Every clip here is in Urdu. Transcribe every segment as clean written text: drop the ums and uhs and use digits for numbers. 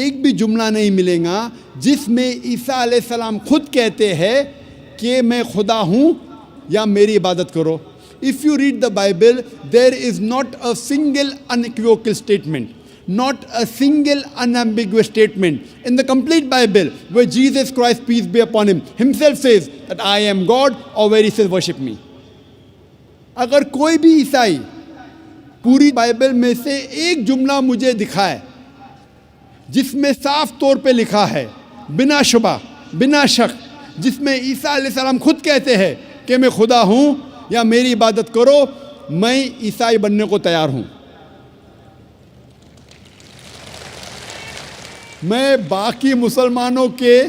ایک بھی جملہ نہیں ملے گا جس میں عیسیٰ علیہ السلام خود کہتے ہیں کہ میں خدا ہوں یا میری عبادت کرو. If you read the Bible, there is not a single unequivocal statement, not a single unambiguous statement in the complete Bible where Jesus Christ, peace be upon him, himself says that I am God, or where he says worship me. اگر کوئی بھی عیسائی پوری بائبل میں سے ایک جملہ مجھے دکھائے جس میں صاف طور پہ لکھا ہے بنا شبہ بنا شک، جس میں عیسیٰ علیہ السلام خود کہتے ہیں کہ میں خدا ہوں یا میری عبادت کرو، میں عیسائی بننے کو تیار ہوں. میں باقی مسلمانوں کے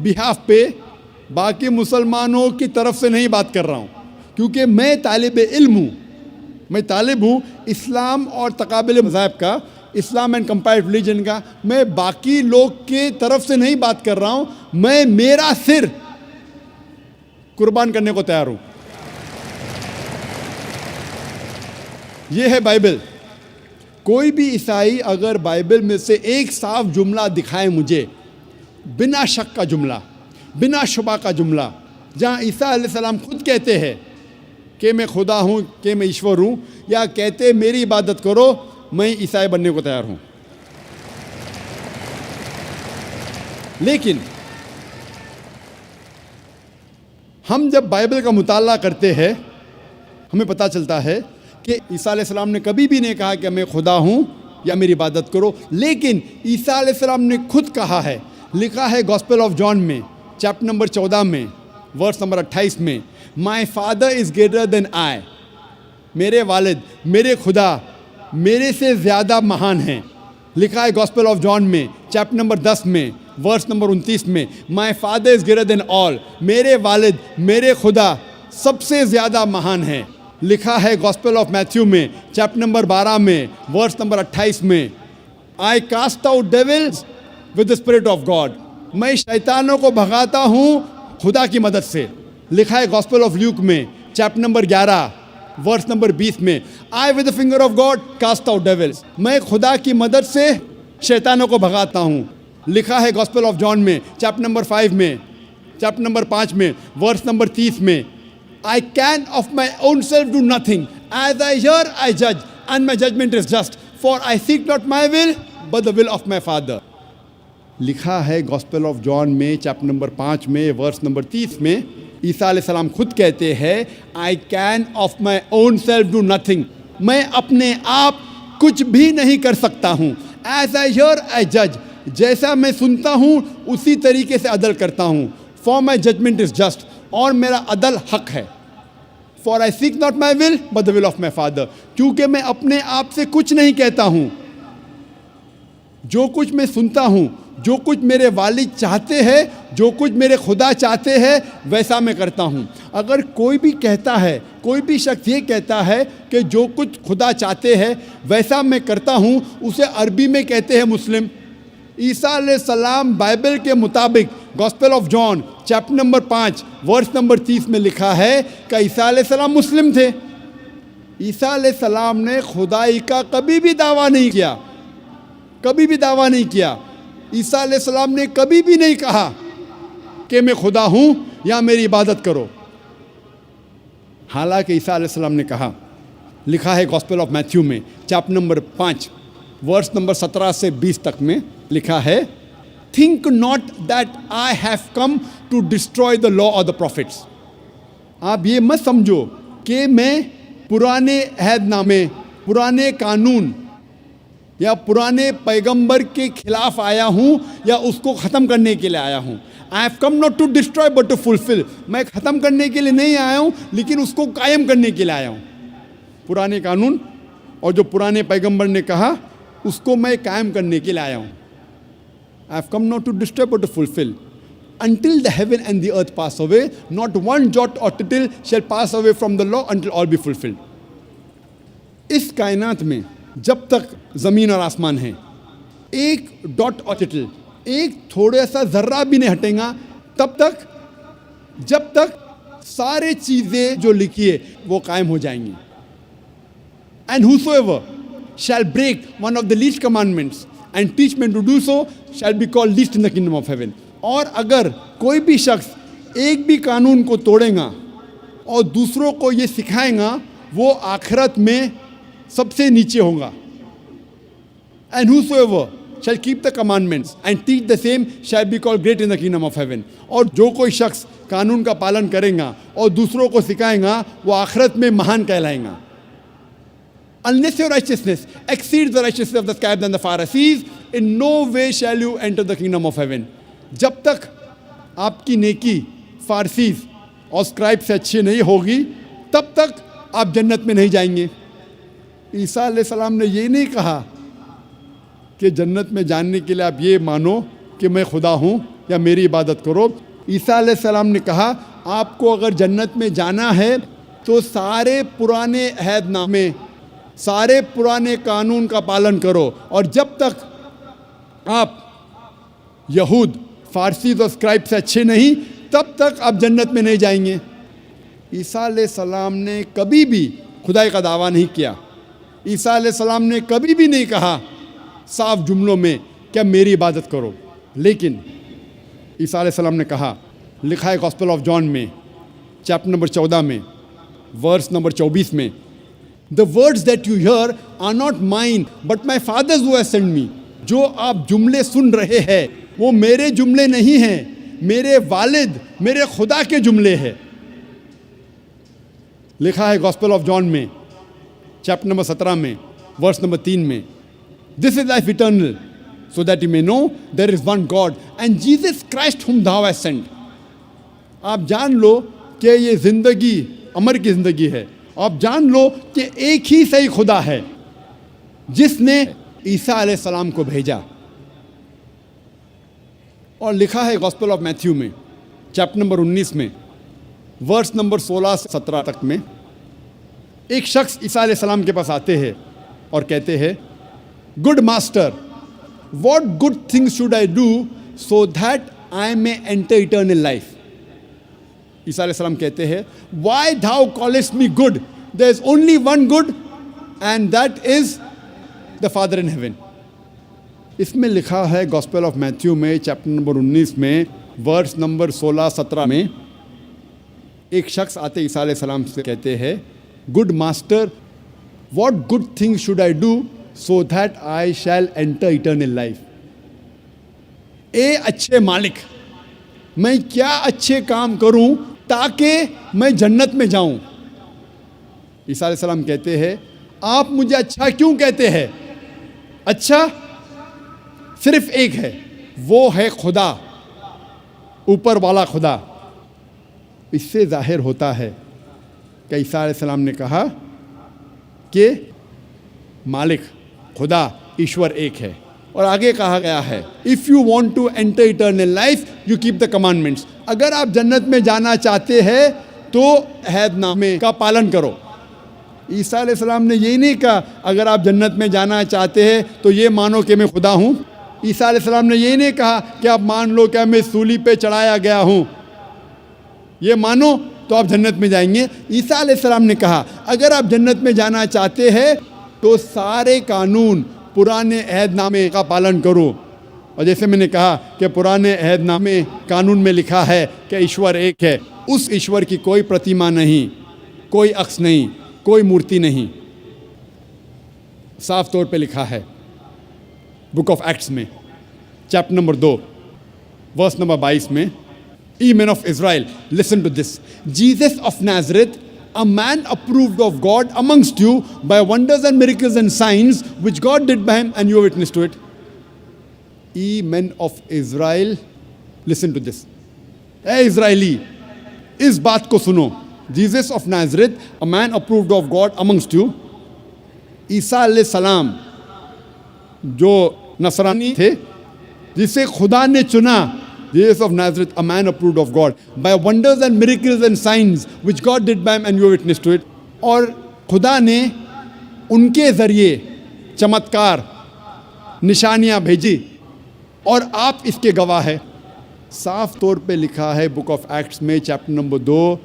بہاف پہ باقی مسلمانوں کی طرف سے نہیں بات کر رہا ہوں، کیونکہ میں طالب علم ہوں، میں طالب ہوں اسلام اور تقابل مذاہب کا، اسلام اینڈ کمپیریٹو ریلیجن کا. میں باقی لوگ کے طرف سے نہیں بات کر رہا ہوں، میں میرا سر قربان کرنے کو تیار ہوں. یہ ہے بائبل. کوئی بھی عیسائی اگر بائبل میں سے ایک صاف جملہ دکھائے مجھے، بنا شک کا جملہ، بنا شبہ کا جملہ، جہاں عیسیٰ علیہ السلام خود کہتے ہیں کہ میں خدا ہوں، کہ میں ایشور ہوں، یا کہتے میری عبادت کرو، میں عیسائی بننے کو تیار ہوں. لیکن ہم جب بائبل کا مطالعہ کرتے ہیں ہمیں پتہ چلتا ہے کہ عیسیٰ علیہ السلام نے کبھی بھی نہیں کہا کہ میں خدا ہوں یا میری عبادت کرو. لیکن عیسیٰ علیہ السلام نے خود کہا ہے، لکھا ہے گاسپل آف جان میں چیپٹر نمبر 14 میں ورس نمبر 28 میں، my father is greater than آئی، میرے والد، میرے خدا میرے سے زیادہ مہان ہیں. لکھا ہے گاسپل آف جان میں چیپٹر نمبر 10 میں ورس نمبر 29 میں، my father is greater than آل، میرے والد، میرے خدا سب سے زیادہ مہان ہیں. لکھا ہے گاسپل آف میتھیو میں چیپٹر نمبر 12 میں ورس نمبر 28 میں، I cast out devils with the spirit of God, میں شیطانوں کو بھگاتا ہوں خدا کی مدد سے. لکھا ہے گاسپل آف لیوک میں چیپٹر نمبر 11 ورس نمبر 20 میں، I with the finger of God cast out devils, میں خدا کی مدد سے شیطانوں کو بھگاتا ہوں. لکھا ہے گاسپل آف جان میں چیپٹر نمبر 5 میں چیپٹر نمبر 5 میں ورس نمبر 30 میں، I can of my own self do nothing. As I hear, I judge, and my judgment is just. For I seek not my will, but the will of my Father. لکھا ہے گاسپل آف جان میں چیپٹر نمبر 5 میں ورس نمبر 30 میں، عیسیٰ علیہ السلام خود کہتے ہیں I can of my own self do nothing. میں اپنے آپ کچھ بھی نہیں کر سکتا ہوں. As I hear, I judge. جیسا میں سنتا ہوں اسی طریقے سے عدل کرتا ہوں. For my judgment is just. اور میرا عدل حق ہے. For I seek not my will, but the will of my Father. کیونکہ میں اپنے آپ سے کچھ نہیں کہتا ہوں، جو کچھ میں سنتا ہوں، جو کچھ میرے والد چاہتے ہیں، جو کچھ میرے خدا چاہتے ہیں، ویسا میں کرتا ہوں. اگر کوئی بھی کہتا ہے، کوئی بھی شخص یہ کہتا ہے کہ جو کچھ خدا چاہتے ہیں ویسا میں کرتا ہوں، اسے عربی میں کہتے ہیں مسلم. عیسیٰ علیہ السلام بائبل کے مطابق gospel of John chapter number 5 verse number 30 میں لکھا ہے کہ عیسیٰ علیہ السلام مسلم تھے. عیسیٰ علیہ السلام نے خدائی کا کبھی بھی دعویٰ نہیں کیا، کبھی بھی دعویٰ نہیں کیا. عیسیٰ علیہ السلام نے کبھی بھی نہیں کہا کہ میں خدا ہوں یا میری عبادت کرو. حالانکہ عیسیٰ علیہ السلام نے کہا، لکھا ہے گاسپل آف میتھیو میں چیپٹر نمبر 5 ورس نمبر 17 سے 20 تک میں لکھا ہے، think not that I have come to destroy the law of the prophets. آپ یہ مت سمجھو کہ میں پرانے عہد نامے، پرانے قانون یا پرانے پیغمبر کے خلاف آیا ہوں یا اس کو ختم کرنے کے لیے آیا ہوں. I have come not to destroy but to fulfil. میں ختم کرنے کے لیے نہیں آیا ہوں لیکن اس کو قائم کرنے کے لیے آیا ہوں. پرانے قانون اور جو پرانے پیغمبر نے کہا اس کو میں قائم کرنے کے لیے آیا ہوں. I have come not to destroy but to fulfill. Until the heaven and the earth pass away, not one jot or tittle shall pass away from the law until all be fulfilled. اس کائنات میں جب تک زمین اور آسمان ہیں، ایک ڈاٹ اور ٹٹل، ایک تھوڑا سا ذرہ بھی نہیں ہٹے گا تب تک جب تک سارے چیزیں جو لکھی ہے وہ قائم ہو جائیں گی. And whosoever shall break one of the least commandments and teach men to do so shall be called least in the kingdom of heaven. اور اگر کوئی بھی شخص ایک بھی قانون کو توڑے گا اور دوسروں کو یہ سکھائے گا وہ آخرت میں سب سے نیچے ہوگا. And whosoever shall keep the commandments and teach the same shall be called great in the kingdom of heaven. اور جو کوئی شخص قانون کا پالن کرے گا اور دوسروں کو سکھائے گا وہ آخرت میں مہان کہلائیں گا. Unless your righteousness exceeds the righteousness of the scribes and the Pharisees, in no way shall you enter the kingdom of heaven. جب تک آپ کی نیکی فارسیز اور اسکرائب سے اچھی نہیں ہوگی تب تک آپ جنت میں نہیں جائیں گے. عیسیٰ علیہ السلام نے یہ نہیں کہا کہ جنت میں جاننے کے لیے آپ یہ مانو کہ میں خدا ہوں یا میری عبادت کرو. عیسیٰ علیہ السلام نے کہا آپ کو اگر جنت میں جانا ہے تو سارے پرانے عہد نامے سارے پرانے قانون کا پالن کرو. اور جب تک آپ یہود فارسیز اور اسکرائب سے اچھے نہیں تب تک آپ جنت میں نہیں جائیں گے. عیسیٰ علیہ السلام نے کبھی بھی خدائی کا دعویٰ نہیں کیا. عیسیٰ علیہ السلام نے کبھی بھی نہیں کہا صاف جملوں میں کہ میری عبادت کرو. لیکن عیسیٰ علیہ السلام نے کہا, لکھا ہے گاسپل آف جان میں چیپٹر نمبر 14 میں ورس نمبر 24 میں, The words that you hear are not mine but my Father's who has sent me. جو آپ جملے سن رہے ہیں وہ میرے جملے نہیں ہیں, میرے والد میرے خدا کے جملے ہیں. لکھا ہے گاسپل آف جان میں چیپٹر نمبر 17 میں ورس نمبر 3 میں, This is life eternal, so that you may know there is one God and Jesus Christ whom thou hast sent. آپ جان لو کہ یہ زندگی امر کی زندگی ہے. آپ جان لو کہ ایک ہی صحیح خدا ہے جس نے عیسیٰ علیہ السلام کو بھیجا. اور لکھا ہے گاسپل آف میتھیو میں چیپٹر نمبر 19 میں ورس نمبر 16 سے 17 تک میں, ایک شخص عیسیٰ علیہ السلام کے پاس آتے ہیں اور کہتے ہیں, Good master, what good things should I do so that I may enter eternal life? عیسیٰ علیہ السلام کہتے ہیں, Why thou callest me good? There is only one good and that is the Father in heaven. اس میں لکھا ہے گاسپل آف میتھیو میں چیپٹر نمبر 19 میں ورس نمبر 16-17 میں, ایک شخص آتے عیسیٰ علیہ السلام سے کہتے ہیں, Good master, what good things should I do so that I shall enter eternal life? اے اچھے مالک, میں کیا اچھے کام کروں تاکہ میں جنت میں جاؤں. عیسیٰ علیہ السلام کہتے ہیں, آپ مجھے اچھا کیوں کہتے ہیں؟ اچھا صرف ایک ہے, وہ ہے خدا, اوپر والا خدا. اس سے ظاہر ہوتا ہے کہ عیسیٰ علیہ السلام نے کہا کہ مالک خدا ایشور ایک ہے. اور آگے کہا گیا ہے, If you want to enter eternal life, you keep the commandments. اگر آپ جنت میں جانا چاہتے ہیں تو عہد نامے کا پالن کرو. عیسیٰ علیہ السلام نے یہی نہیں کہا اگر آپ جنت میں جانا چاہتے ہیں تو یہ مانو کہ میں خدا ہوں. عیسیٰ علیہ السلام نے یہی نہیں کہا کہ آپ مان لو کہ میں سولی پہ چڑھایا گیا ہوں, یہ مانو تو آپ جنت میں جائیں گے. عیسیٰ علیہ السلام نے کہا اگر آپ جنت میں جانا چاہتے ہیں تو سارے قانون پرانے عہد نامے کا پالن کرو. اور جیسے میں نے کہا کہ پرانے عہد نامے قانون میں لکھا ہے کہ ایشور ایک ہے, اس ایشور کی کوئی پرتیما نہیں, کوئی عکس نہیں, کوئی مورتی نہیں. صاف طور پہ لکھا ہے بک آف ایکٹس میں چیپٹر نمبر 2 ورس نمبر 22 میں, Ye men of Israel, listen to this. Jesus of Nazareth, a man approved of God amongst you by wonders and miracles and signs which God did by him, and you are witness to it. Ye men of Israel, listen to this. اے اسرائیلی اس بات کو سنو. Jesus of Nazareth, a man approved of God amongst you. عیسیٰ علیہ السلام جو نصرانی تھے جسے خدا نے چنا, Jesus of Nazareth, a man approved of God by wonders and miracles and signs which God did by him, and you are witness to it. اور خدا نے ان کے ذریعے چمتکار نشانیاں بھیجی اور آپ اس کے گواہ ہیں. صاف طور پہ لکھا ہے بک آف ایکٹس میں چیپٹر نمبر 2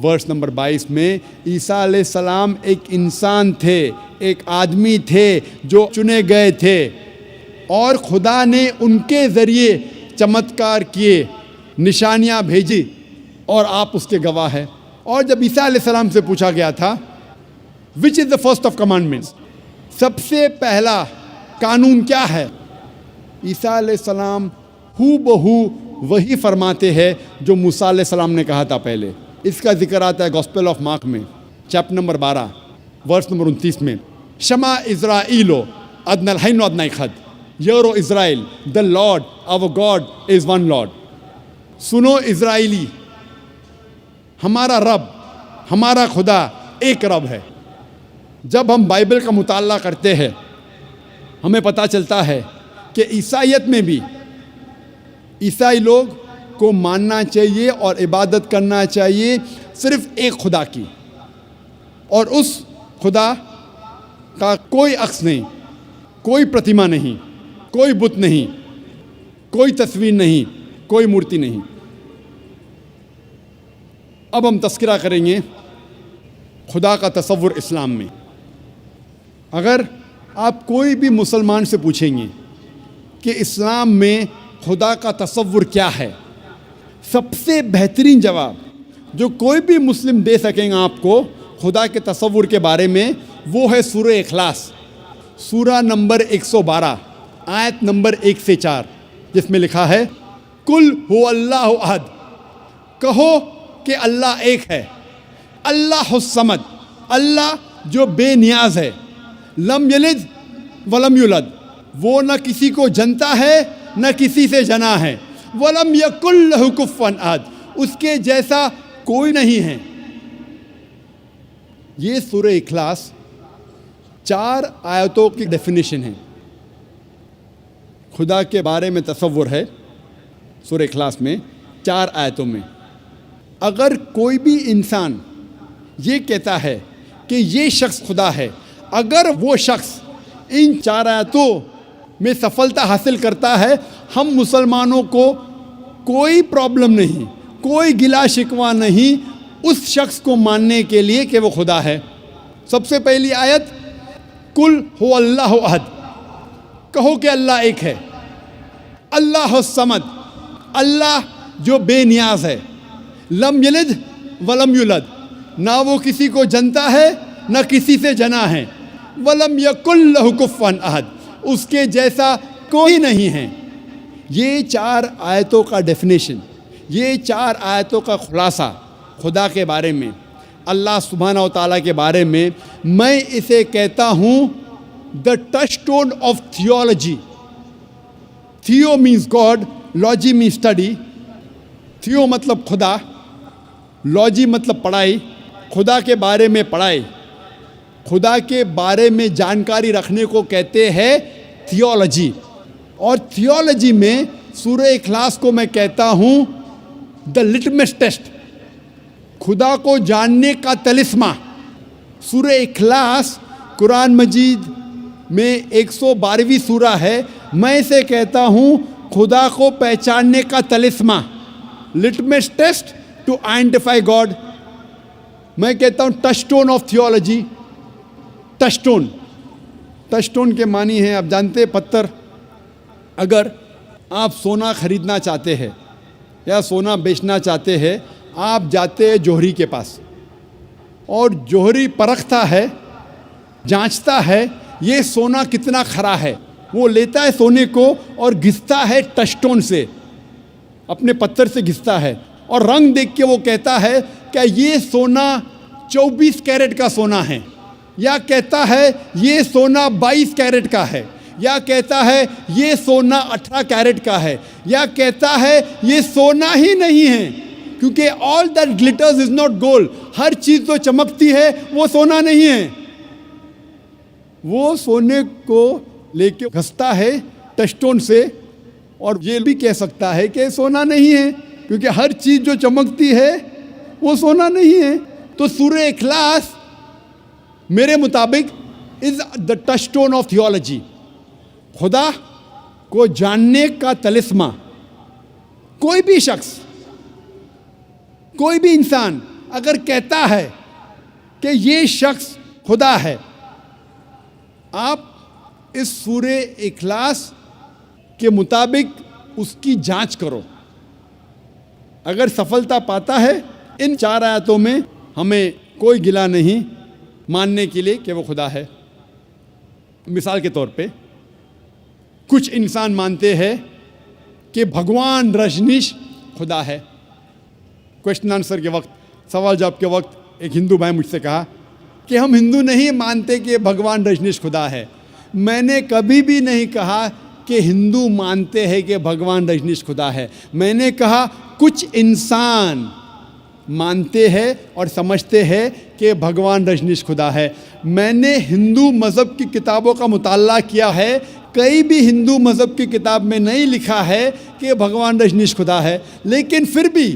ورس نمبر 22 میں, عیسیٰ علیہ السلام ایک انسان تھے, ایک آدمی تھے جو چنے گئے تھے, اور خدا نے ان کے ذریعے چمتکار کیے، نشانیاں بھیجی، اور آپ اس کے گواہ ہیں۔ اور جب عیسیٰ علیہ السلام سے پوچھا گیا تھا وچ از دا فرسٹ آف کمانڈمنٹس، سب سے پہلا قانون کیا ہے، عیسیٰ علیہ السلام ہو بہو وہی فرماتے ہیں جو موسیٰ علیہ السلام نے کہا تھا پہلے۔ اس کا ذکر آتا ہے گوسپل آف مارک میں، چیپٹر نمبر 12 ورس نمبر 29 میں، شما اسرائیلو ادنا الحین و ادنا اخد یورو Israel the Lord our God is one Lord. سنو اسرائیلی، ہمارا رب، ہمارا خدا ایک رب ہے۔ جب ہم بائبل کا مطالعہ کرتے ہیں ہمیں پتہ چلتا ہے کہ عیسائیت میں بھی عیسائی لوگ کو ماننا چاہیے اور عبادت کرنا چاہیے صرف ایک خدا کی، اور اس خدا کا کوئی عکس نہیں، کوئی پرتیما نہیں، کوئی بت نہیں، کوئی تصویر نہیں، کوئی مورتی نہیں۔ اب ہم تذکرہ کریں گے خدا کا تصور اسلام میں۔ اگر آپ کوئی بھی مسلمان سے پوچھیں گے کہ اسلام میں خدا کا تصور کیا ہے، سب سے بہترین جواب جو کوئی بھی مسلم دے سکیں گے آپ کو خدا کے تصور کے بارے میں، وہ ہے سورہ اخلاص، سورہ نمبر 112 آیت نمبر 1 سے 4، جس میں لکھا ہے کل هو اللہ احد، کہو کہ اللہ ایک ہے، اللہ الصمد، اللہ جو بے نیاز ہے، لم یلد ولم یولد، وہ نہ کسی کو جنتا ہے نہ کسی سے جنا ہے، ولم یکن لہ کفوا احد، اس کے جیسا کوئی نہیں ہے۔ یہ سورہ اخلاص 4 آیتوں کی ڈیفینیشن ہے۔ خدا کے بارے میں تصور ہے سورہ اخلاص میں 4 آیتوں میں۔ اگر کوئی بھی انسان یہ کہتا ہے کہ یہ شخص خدا ہے، اگر وہ شخص ان 4 آیتوں میں سفلتا حاصل کرتا ہے، ہم مسلمانوں کو کوئی پرابلم نہیں، کوئی گلا شکوہ نہیں اس شخص کو ماننے کے لیے کہ وہ خدا ہے۔ سب سے پہلی آیت کل هو اللہ احد، کہو کہ اللہ ایک ہے، اللہ الصمد، اللہ جو بے نیاز ہے، لم یلد ولم یولد، نہ وہ کسی کو جنتا ہے نہ کسی سے جنا ہے، ولم یکن لہ کفوا احد، اس کے جیسا کوئی نہیں ہے۔ یہ 4 آیتوں کا ڈیفینیشن، یہ 4 آیتوں کا خلاصہ خدا کے بارے میں، اللہ سبحانہ و تعالیٰ کے بارے میں، میں اسے کہتا ہوں the touchstone of theology. Theo means God, logy means study. Theo مطلب خدا، لاجی مطلب پڑھائی، خدا کے بارے میں پڑھائی، خدا کے بارے میں جانکاری رکھنے کو کہتے ہیں تھیولوجی۔ اور تھیولوجی میں سورہ اخلاص کو میں کہتا ہوں دا لٹمس ٹیسٹ، خدا کو جاننے کا طلسمہ۔ سورہ اخلاص قرآن مجید میں 112ویں سورہ ہے، میں اسے کہتا ہوں خدا کو پہچاننے کا طلسمہ، litmus test to identify God. میں کہتا ہوں touchstone of theology. Touchstone, touchstone کے معنی ہیں آپ جانتے، پتھر۔ اگر آپ سونا خریدنا چاہتے ہیں یا سونا بیچنا چاہتے ہیں، آپ جاتے ہیں جوہری کے پاس، اور جوہری پرکھتا ہے، جانچتا ہے یہ سونا کتنا کھرا ہے، وہ لیتا ہے سونے کو اور گھستا ہے ٹچ اسٹون سے، اپنے پتھر سے گھستا ہے، اور رنگ دیکھ کے وہ کہتا ہے کہ یہ سونا 24 کیرٹ کا سونا ہے، یا کہتا ہے یہ سونا 22 کیرٹ کا ہے، یا کہتا ہے یہ سونا 18 کیرٹ کا ہے، یا کہتا ہے یہ سونا ہی نہیں ہے، کیونکہ all that glitters is not gold، ہر چیز جو چمکتی ہے وہ سونا نہیں ہے۔ وہ سونے کو لے کے گھستا ہے ٹچ اسٹون سے، اور یہ بھی کہہ سکتا ہے کہ سونا نہیں ہے، کیونکہ ہر چیز جو چمکتی ہے وہ سونا نہیں ہے۔ تو سورہ اخلاص میرے مطابق is the touchstone of theology, خدا کو جاننے کا طلسمہ۔ کوئی بھی شخص، کوئی بھی انسان اگر کہتا ہے کہ یہ شخص خدا ہے، آپ اس سورہ اخلاص کے مطابق اس کی جانچ کرو. اگر سفلتا پاتا ہے ان 4 آیاتوں میں ہمیں کوئی گلا نہیں ماننے کے لیے کہ وہ خدا ہے. مثال کے طور پہ کچھ انسان مانتے ہیں کہ بھگوان رجنیش خدا ہے. کوشچن آنسر کے وقت، سوال جواب کے وقت ایک ہندو بھائی مجھ سے کہا کہ ہم ہندو نہیں مانتے کہ بھگوان رجنیش خدا ہے. میں نے کبھی بھی نہیں کہا کہ ہندو مانتے ہیں کہ بھگوان رجنیش خدا ہے. میں نے کہا کچھ انسان مانتے ہیں اور سمجھتے ہیں کہ بھگوان رجنیش خدا ہے. میں نے ہندو مذہب کی کتابوں کا مطالعہ کیا ہے. کئی بھی ہندو مذہب کی کتاب میں نہیں لکھا ہے کہ بھگوان رجنیش خدا ہے، لیکن پھر بھی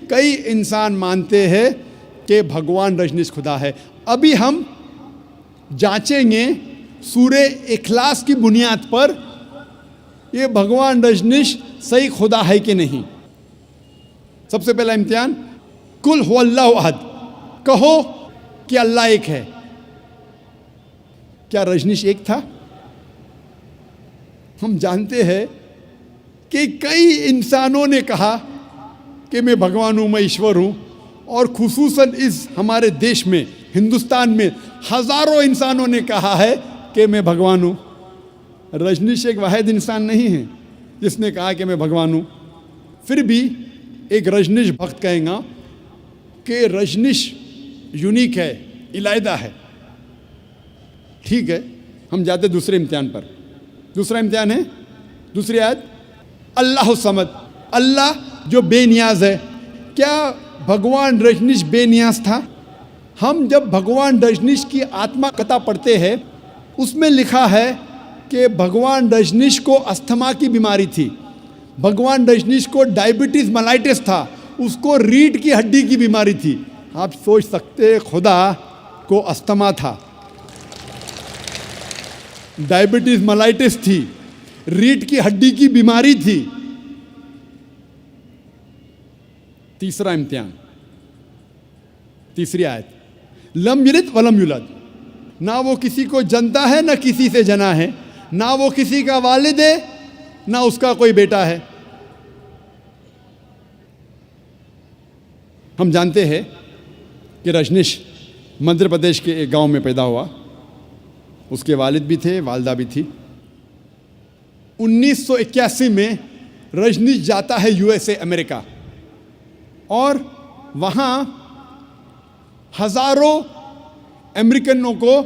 کئی انسان مانتے ہیں کہ بھگوان رجنیش خدا ہے. ابھی ہم جانچیں گے سورہ اخلاص کی بنیاد پر یہ بھگوان رجنیش صحیح خدا ہے کہ نہیں. سب سے پہلا امتحان، قل هو اللہ احد، کہو کہ اللہ ایک ہے. کیا رجنیش ایک تھا؟ ہم جانتے ہیں کہ کئی انسانوں نے کہا کہ میں بھگوان ہوں، میں ایشور ہوں، اور خصوصاً اس ہمارے دیش میں ہندوستان میں ہزاروں انسانوں نے کہا ہے کہ میں بھگوان ہوں. رجنیش ایک واحد انسان نہیں ہے جس نے کہا کہ میں بھگوان ہوں. پھر بھی ایک رجنیش بھکت کہیں گا کہ رجنیش یونیک ہے، علیحدہ ہے. ٹھیک ہے، ہم جاتے دوسرے امتحان پر. دوسرا امتحان ہے دوسری آیت، اللہ الصمد، اللہ جو بے نیاز ہے. کیا بھگوان رجنیش بے نیاز تھا؟ ہم جب بھگوان رجنیش کی آتما کتھا پڑھتے ہیں اس میں لکھا ہے کہ بھگوان رجنیش کو استھما کی بیماری تھی، بھگوان رجنیش کو ڈائبٹیز ملائٹس تھا، اس کو ریڑھ کی ہڈی کی بیماری تھی. آپ سوچ سکتے خدا کو استھما تھا، ڈائبٹیز ملائٹس تھی، ریڑھ کی ہڈی کی بیماری تھی. تیسرا امتحان، تیسری آیت، لم یلد ولم یولد، نہ وہ کسی کو جنتا ہے نہ کسی سے جنا ہے، نہ وہ کسی کا والد ہے نہ اس کا کوئی بیٹا ہے. ہم جانتے ہیں کہ رجنیش مدھیہ پردیش کے ایک گاؤں میں پیدا ہوا. اس کے والد بھی تھے، والدہ بھی تھی. 1981 میں رجنیش جاتا ہے USA امریکہ، اور وہاں ہزاروں امریکنوں کو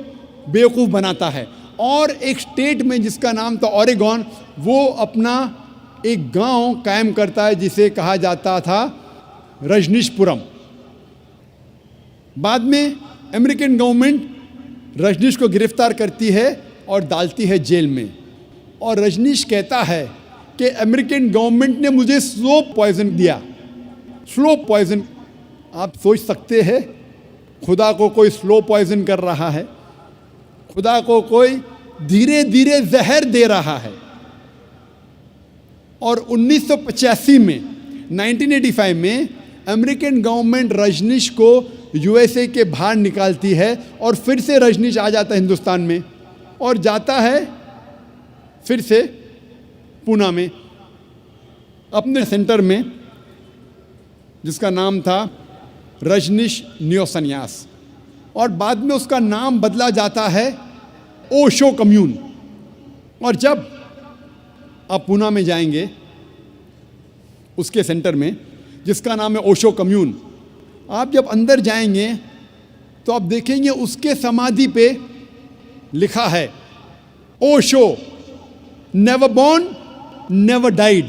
بیوقوف بناتا ہے. اور ایک اسٹیٹ میں جس کا نام تھا اوریگون، وہ اپنا ایک گاؤں قائم کرتا ہے جسے کہا جاتا تھا رجنیش پورم. بعد میں امریکن گورنمنٹ رجنیش کو گرفتار کرتی ہے اور ڈالتی ہے جیل میں. اور رجنیش کہتا ہے کہ امریکن گورنمنٹ نے مجھے سلو پوائزن دیا. سلو پوائزن، آپ سوچ سکتے ہیں خدا کو کوئی سلو پوائزن کر رہا ہے، خدا کو کوئی دھیرے دھیرے زہر دے رہا ہے. اور 1985 میں 1985 میں امریکن گورنمنٹ رجنیش کو USA کے باہر نکالتی ہے، اور پھر سے رجنیش آ جاتا ہے ہندوستان میں اور جاتا ہے پھر سے پونا میں اپنے سینٹر میں جس کا نام تھا رجنیش نیو سنیاس، اور بعد میں اس کا نام بدلا جاتا ہے اوشو کمیون. اور جب آپ پونا میں جائیں گے اس کے سینٹر میں جس کا نام ہے اوشو کمیون، آپ جب اندر جائیں گے تو آپ دیکھیں گے اس کے سمادھی پہ لکھا ہے Osho never born, never died,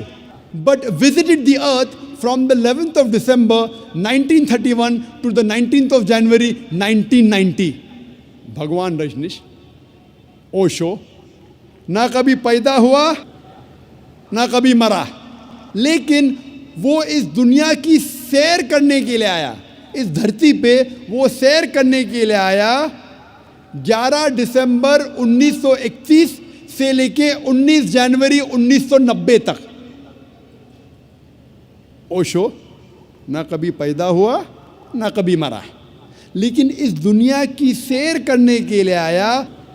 but visited the earth from the 11th of December 1931 to the 19th of January 1990. بھگوان رجنیش اوشو نہ کبھی پیدا ہوا نہ کبھی مرا، لیکن وہ اس دنیا کی سیر کرنے کے لیے آیا. اس دھرتی پہ وہ سیر کرنے کے لیے آیا 11 دسمبر 1931 سے لے کے 19 جنوری 1990 تک. اوشو نہ کبھی پیدا ہوا نہ کبھی مرا، لیکن اس دنیا کی سیر کرنے کے لیے آیا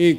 1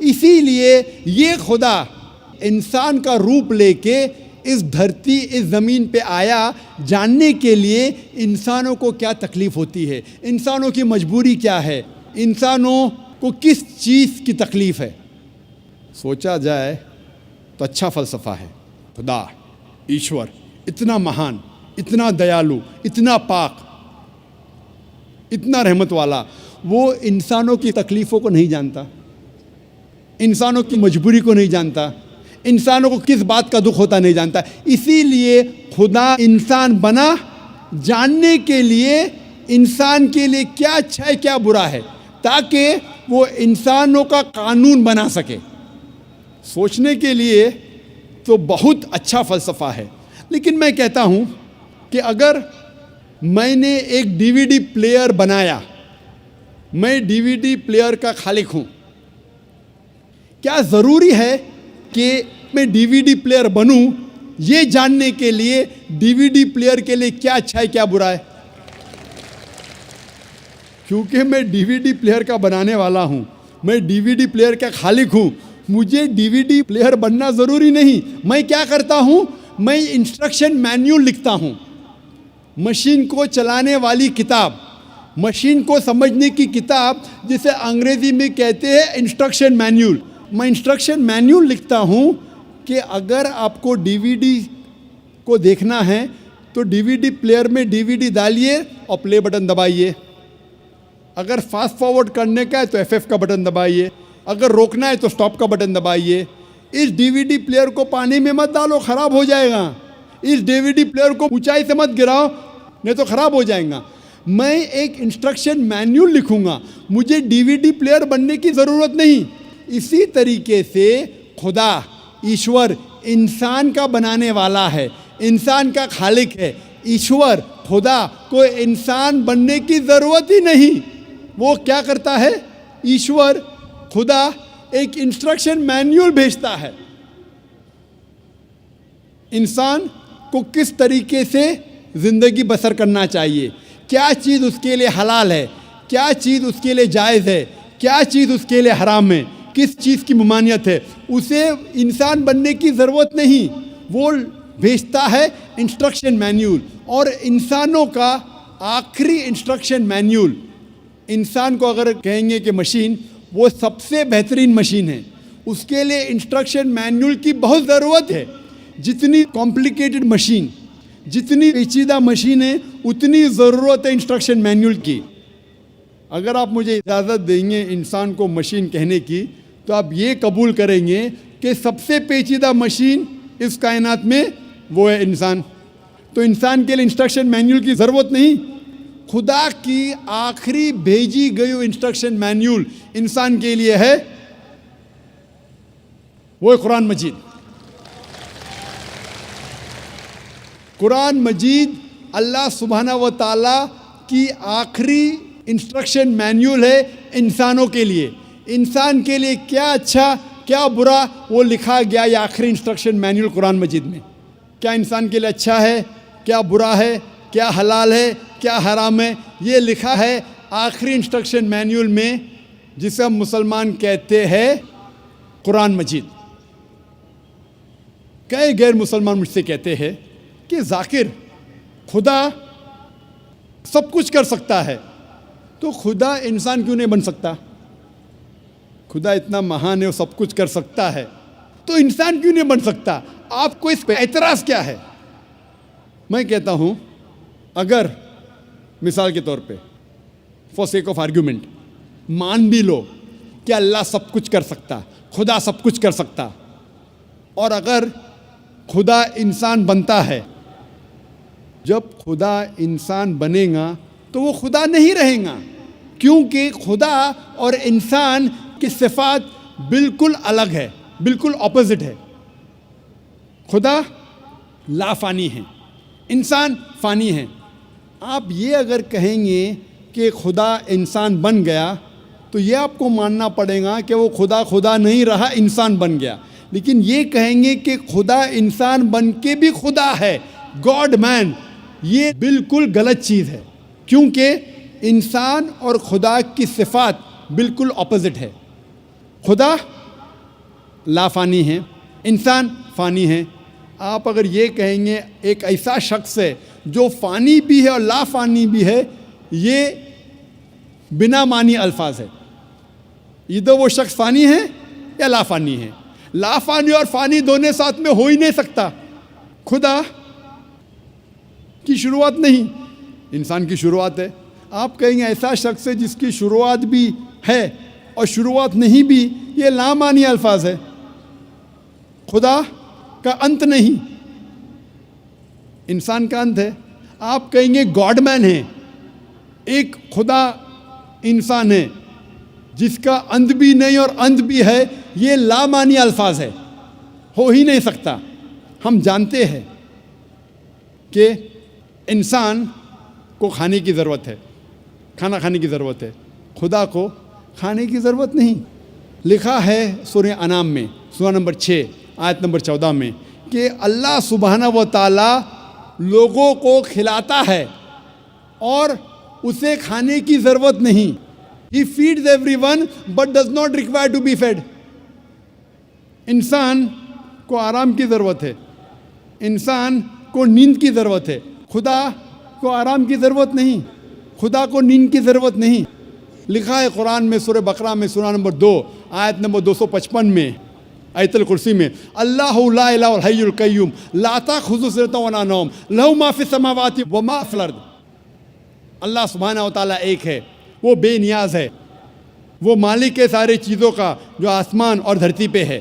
اسی لیے یہ خدا انسان کا روپ لے کے اس دھرتی اس زمین پہ آیا جاننے کے لیے انسانوں کو کیا تکلیف ہوتی ہے، انسانوں کی مجبوری کیا ہے، انسانوں کو کس چیز کی تکلیف ہے۔ سوچا جائے تو اچھا فلسفہ ہے۔ خدا ایشور اتنا مہان، اتنا دیالو، اتنا پاک، اتنا رحمت والا، وہ انسانوں کی تکلیفوں کو نہیں جانتا، انسانوں کی مجبوری کو نہیں جانتا، انسانوں کو کس بات کا دکھ ہوتا نہیں جانتا۔ اسی لیے خدا انسان بنا جاننے کے لیے انسان کے لیے کیا اچھا ہے کیا برا ہے، تاکہ وہ انسانوں کا قانون بنا سکے۔ سوچنے کے لیے تو بہت اچھا فلسفہ ہے، لیکن میں کہتا ہوں کہ اگر میں نے ایک ڈی وی ڈی پلیئر بنایا، میں ڈی وی ڈی پلیئر کا خالق ہوں، کیا ضروری ہے کہ میں ڈی وی ڈی پلیئر بنوں یہ جاننے کے لیے ڈی وی ڈی پلیئر کے لیے کیا اچھا ہے کیا برا ہے؟ کیونکہ میں ڈی وی ڈی پلیئر کا بنانے والا ہوں، میں ڈی وی ڈی پلیئر کا خالق ہوں، مجھے ڈی وی ڈی پلیئر بننا ضروری نہیں۔ میں کیا کرتا ہوں؟ میں انسٹرکشن مینیول لکھتا ہوں، مشین کو چلانے والی کتاب، مشین کو سمجھنے کی کتاب، جسے انگریزی میں کہتے ہیں انسٹرکشن مینیول۔ میں انسٹرکشن مینیول لکھتا ہوں کہ اگر آپ کو ڈی وی ڈی کو دیکھنا ہے تو ڈی وی ڈی پلیئر میں ڈی وی ڈی ڈالیے اور پلے بٹن دبائیے، اگر فاسٹ فارورڈ کرنے کا ہے تو ایف کا بٹن دبائیے، اگر روکنا ہے تو اسٹاپ کا بٹن دبائیے۔ اس ڈی وی ڈی پلیئر کو پانی میں مت ڈالو، خراب ہو جائے گا۔ اس ڈی وی ڈی پلیئر کو اونچائی سے مت گراؤ، نہیں تو خراب ہو جائے گا۔ میں ایک انسٹرکشن مینیول لکھوں گا، مجھے ڈی وی ڈی پلیئر بننے کی ضرورت نہیں۔ اسی طریقے سے خدا ایشور انسان کا بنانے والا ہے، انسان کا خالق ہے۔ ایشور خدا کو انسان بننے کی ضرورت ہی نہیں۔ وہ کیا کرتا ہے؟ ایشور خدا ایک انسٹرکشن مینیول بھیجتا ہے، انسان کو کس طریقے سے زندگی بسر کرنا چاہیے، کیا چیز اس کے لیے حلال ہے، کیا چیز اس کے لیے جائز ہے، کیا چیز اس کے لیے حرام ہے، کس چیز کی ممانعت ہے۔ اسے انسان بننے کی ضرورت نہیں، وہ بھیجتا ہے انسٹرکشن مینیول۔ اور انسانوں کا آخری انسٹرکشن مینیول، انسان کو اگر کہیں گے کہ مشین، وہ سب سے بہترین مشین ہے، اس کے لیے انسٹرکشن مینیول کی بہت ضرورت ہے۔ جتنی کمپلیکیٹڈ مشین، جتنی پیچیدہ مشین ہے، اتنی ضرورت ہے انسٹرکشن مینیول کی۔ اگر آپ مجھے اجازت دیں گے انسان کو مشین کہنے کی، تو آپ یہ قبول کریں گے کہ سب سے پیچیدہ مشین اس کائنات میں وہ ہے انسان۔ تو انسان کے لیے انسٹرکشن مینیول کی ضرورت نہیں۔ خدا کی آخری بھیجی گئی انسٹرکشن مینیول انسان کے لیے ہے، وہ قرآن مجید۔ قرآن مجید اللہ سبحانہ و تعالیٰ کی آخری انسٹرکشن مینیول ہے انسانوں کے لیے۔ انسان کے لیے کیا اچھا کیا برا وہ لکھا گیا یہ آخری انسٹرکشن مینیول قرآن مجید میں۔ کیا انسان کے لیے اچھا ہے، کیا برا ہے، کیا حلال ہے، کیا حرام ہے، یہ لکھا ہے آخری انسٹرکشن مینیول میں، جسے ہم مسلمان کہتے ہیں قرآن مجید۔ کئی غیر مسلمان مجھ سے کہتے ہیں کہ ذاکر خدا سب کچھ کر سکتا ہے، تو خدا انسان کیوں نہیں بن سکتا؟ خدا اتنا مہان ہے، وہ سب کچھ کر سکتا ہے، تو انسان کیوں نہیں بن سکتا؟ آپ کو اس پہ اعتراض کیا ہے؟ میں کہتا ہوں اگر مثال کے طور پہ فار سیک آف آرگیومنٹ مان بھی لو کہ اللہ سب کچھ کر سکتا، خدا سب کچھ کر سکتا، اور اگر خدا انسان بنتا ہے، جب خدا انسان بنے گا تو وہ خدا نہیں رہے گا، کیونکہ خدا اور انسان کی صفات بالکل الگ ہے، بالکل اپوزٹ ہے۔ خدا لا فانی ہے، انسان فانی ہے۔ آپ یہ اگر کہیں گے کہ خدا انسان بن گیا تو یہ آپ کو ماننا پڑے گا کہ وہ خدا نہیں رہا، انسان بن گیا۔ لیکن یہ کہیں گے کہ خدا انسان بن کے بھی خدا ہے، گاڈ مین، یہ بالکل غلط چیز ہے، کیونکہ انسان اور خدا کی صفات بالکل اپوزٹ ہے۔ خدا لا فانی ہیں، انسان فانی ہیں۔ آپ اگر یہ کہیں گے ایک ایسا شخص ہے جو فانی بھی ہے اور لا فانی بھی ہے، یہ بنا معنی الفاظ ہے۔ ادھر وہ شخص فانی ہے یا لا فانی ہے۔ لا فانی اور فانی دونوں ساتھ میں ہو ہی نہیں سکتا۔ خدا کی شروعات نہیں، انسان کی شروعات ہے۔ آپ کہیں گے ایسا شخص ہے جس کی شروعات بھی ہے اور شروعات نہیں بھی، یہ لا معنی الفاظ ہے۔ خدا کا انت نہیں، انسان کا انت ہے۔ آپ کہیں گے گاڈ مین ہے، ایک خدا انسان ہے جس کا انت بھی نہیں اور انت بھی ہے، یہ لا معنی الفاظ ہے، ہو ہی نہیں سکتا۔ ہم جانتے ہیں کہ انسان کو کھانے کی ضرورت ہے، کھانا کھانے کی ضرورت ہے، خدا کو کھانے کی ضرورت نہیں۔ لکھا ہے سورہ انعام میں سورہ نمبر 6 آیت نمبر 14 میں کہ اللہ سبحانہ و تعالیٰ لوگوں کو کھلاتا ہے اور اسے کھانے کی ضرورت نہیں۔ He feeds everyone but does not require to be fed۔ انسان کو آرام کی ضرورت ہے، انسان کو نیند کی ضرورت ہے، خدا کو آرام کی ضرورت نہیں، خدا کو نیند کی ضرورت نہیں۔ لکھا ہے قرآن میں سورہ بقرہ میں سورہ نمبر 2 آیت نمبر 255 میں آیت الکرسی میں، اللہ لا الہ الحی القیوم لا تأخذہ سنۃ ولا نوم لہ ما فی السماوات و ما فی الارض۔ اللہ سبحانہ و تعالیٰ ایک ہے، وہ بے نیاز ہے، وہ مالک ہے سارے چیزوں کا جو آسمان اور دھرتی پہ ہے۔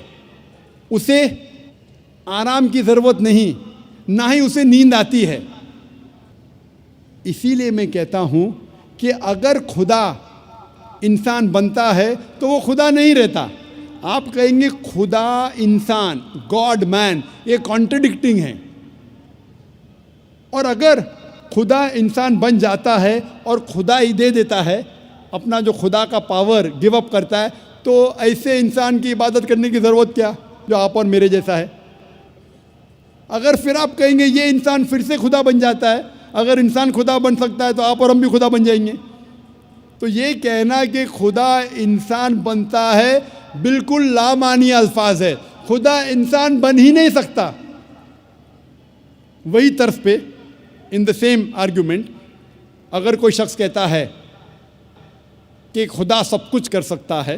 اسے آرام کی ضرورت نہیں، نہ ہی اسے نیند آتی ہے۔ اسی لیے میں کہتا ہوں کہ اگر خدا انسان بنتا ہے تو وہ خدا نہیں رہتا۔ آپ کہیں گے خدا انسان، گاڈ مین، یہ کانٹرڈکٹنگ ہے۔ اور اگر خدا انسان بن جاتا ہے اور خدا ہی دے دیتا ہے، اپنا جو خدا کا پاور گیو اپ کرتا ہے، تو ایسے انسان کی عبادت کرنے کی ضرورت کیا جو آپ اور میرے جیسا ہے؟ اگر پھر آپ کہیں گے یہ انسان پھر سے خدا بن جاتا ہے، اگر انسان خدا بن سکتا ہے تو آپ اور ہم بھی خدا بن جائیں گے۔ تو یہ کہنا کہ خدا انسان بنتا ہے بالکل لامعنی الفاظ ہے، خدا انسان بن ہی نہیں سکتا۔ وہی طرز پہ ان دا سیم آرگیومنٹ اگر کوئی شخص کہتا ہے کہ خدا سب کچھ کر سکتا ہے،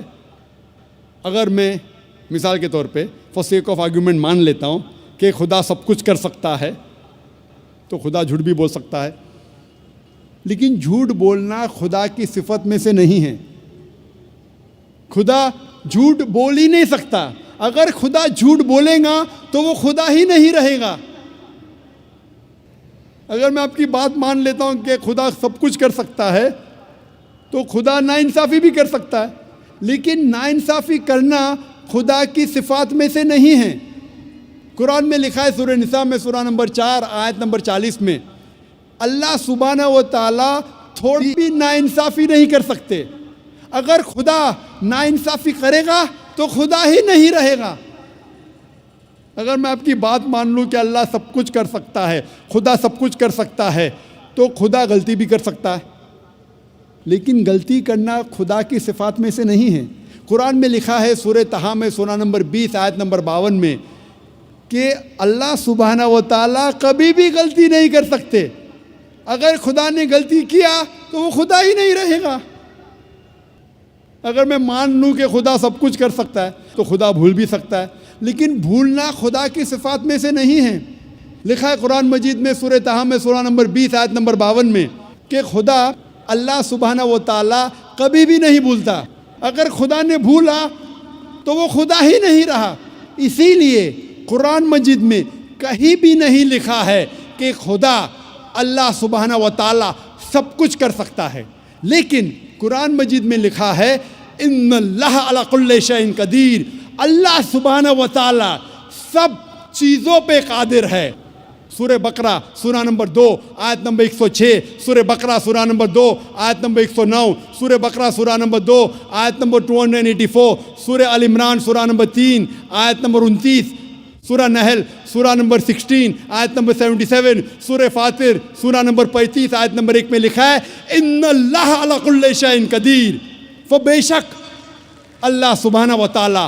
اگر میں مثال کے طور پہ فار سیک آف آرگیومنٹ مان لیتا ہوں کہ خدا سب کچھ کر سکتا ہے، تو خدا جھوٹ بھی بول سکتا ہے۔ لیکن جھوٹ بولنا خدا کی صفت میں سے نہیں ہے۔ خدا جھوٹ بول ہی نہیں سکتا۔ اگر خدا جھوٹ بولے گا تو وہ خدا ہی نہیں رہے گا۔ اگر میں آپ کی بات مان لیتا ہوں کہ خدا سب کچھ کر سکتا ہے تو خدا ناانصافی بھی کر سکتا ہے، لیکن ناانصافی کرنا خدا کی صفات میں سے نہیں ہے۔ قرآن میں لکھا ہے سورہ نساء میں سورہ نمبر 4 آیت نمبر 40 میں، اللہ سبحانہ و تعالیٰ تھوڑی بھی ناانصافی نہیں کر سکتے۔ اگر خدا ناانصافی کرے گا تو خدا ہی نہیں رہے گا۔ اگر میں آپ کی بات مان لوں کہ اللہ سب کچھ کر سکتا ہے، خدا سب کچھ کر سکتا ہے، تو خدا غلطی بھی کر سکتا ہے، لیکن غلطی کرنا خدا کی صفات میں سے نہیں ہے۔ قرآن میں لکھا ہے سورہ طٰہٰ میں سورہ نمبر 20 آیت نمبر 52 میں کہ اللہ سبحانہ و تعالیٰ کبھی بھی غلطی نہیں کر سکتے۔ اگر خدا نے غلطی کیا تو وہ خدا ہی نہیں رہے گا۔ اگر میں مان لوں کہ خدا سب کچھ کر سکتا ہے تو خدا بھول بھی سکتا ہے، لیکن بھولنا خدا کی صفات میں سے نہیں ہے۔ لکھا ہے قرآن مجید میں سورہ طٰہٰ میں سورہ نمبر 20 آیت نمبر 52 میں کہ خدا اللہ سبحانہ و تعالیٰ کبھی بھی نہیں بھولتا۔ اگر خدا نے بھولا تو وہ خدا ہی نہیں رہا۔ اسی لیے قرآن مجید میں کہیں بھی نہیں لکھا ہے کہ خدا اللہ سبحانہ و تعالیٰ سب کچھ کر سکتا ہے، لیکن قرآن مجید میں لکھا ہے ان اللہ علی کل شیء قدیر، اللہ سبحانہ و تعالیٰ سب چیزوں پہ قادر ہے۔ سورہ بقرہ سورہ نمبر 2 آیت نمبر 106، سورہ بقرہ سورہ نمبر 2 آیت نمبر 109، سورہ بقرہ سورہ نمبر 2 آیت نمبر 284، سورہ آل عمران سورہ نمبر 3 آیت نمبر 29، سورہ نحل سورہ نمبر 16 آیت نمبر 77، سورہ فاطر سورہ نمبر 35 آیت نمبر 1 میں لکھا ہے ان اللہ علی کل شیء قدیر، بے شک اللہ سبحانہ و تعالیٰ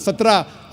17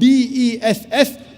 DESS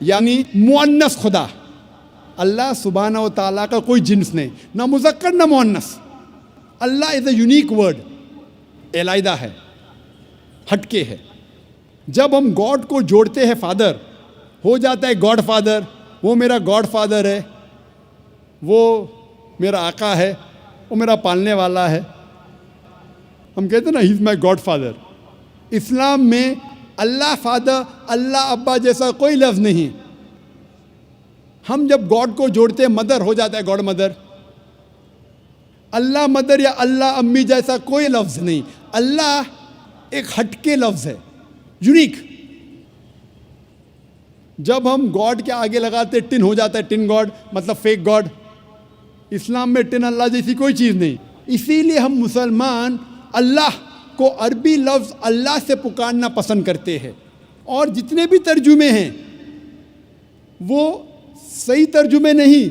یعنی مؤنث خدا. اللہ سبحانہ و تعالیٰ کا کوئی جنس نہیں, نہ مذکر نہ مؤنث. اللہ از اے یونیک ورڈ, علیحدہ ہے, ہٹ کے ہے. جب ہم گاڈ کو جوڑتے ہیں فادر, ہو جاتا ہے گاڈ فادر, وہ میرا گاڈ فادر ہے, وہ میرا آقا ہے, وہ میرا پالنے والا ہے. ہم کہتے ہیں نا, ہی از مائی گاڈ فادر. اسلام میں اللہ فادر, اللہ ابا جیسا کوئی لفظ نہیں. ہم جب گاڈ کو جوڑتے ہیں مدر, ہو جاتا ہے گاڈ مدر. اللہ مدر یا اللہ امی جیسا کوئی لفظ نہیں. اللہ ایک ہٹ کے لفظ ہے, یونیک. جب ہم گاڈ کے آگے لگاتے ٹن, ہو جاتا ہے ٹن گاڈ, مطلب فیک گاڈ. اسلام میں ٹن اللہ جیسی کوئی چیز نہیں. اسی لیے ہم مسلمان اللہ کو عربی لفظ اللہ سے پکارنا پسند کرتے ہیں. اور جتنے بھی ترجمے ہیں وہ صحیح ترجمے نہیں.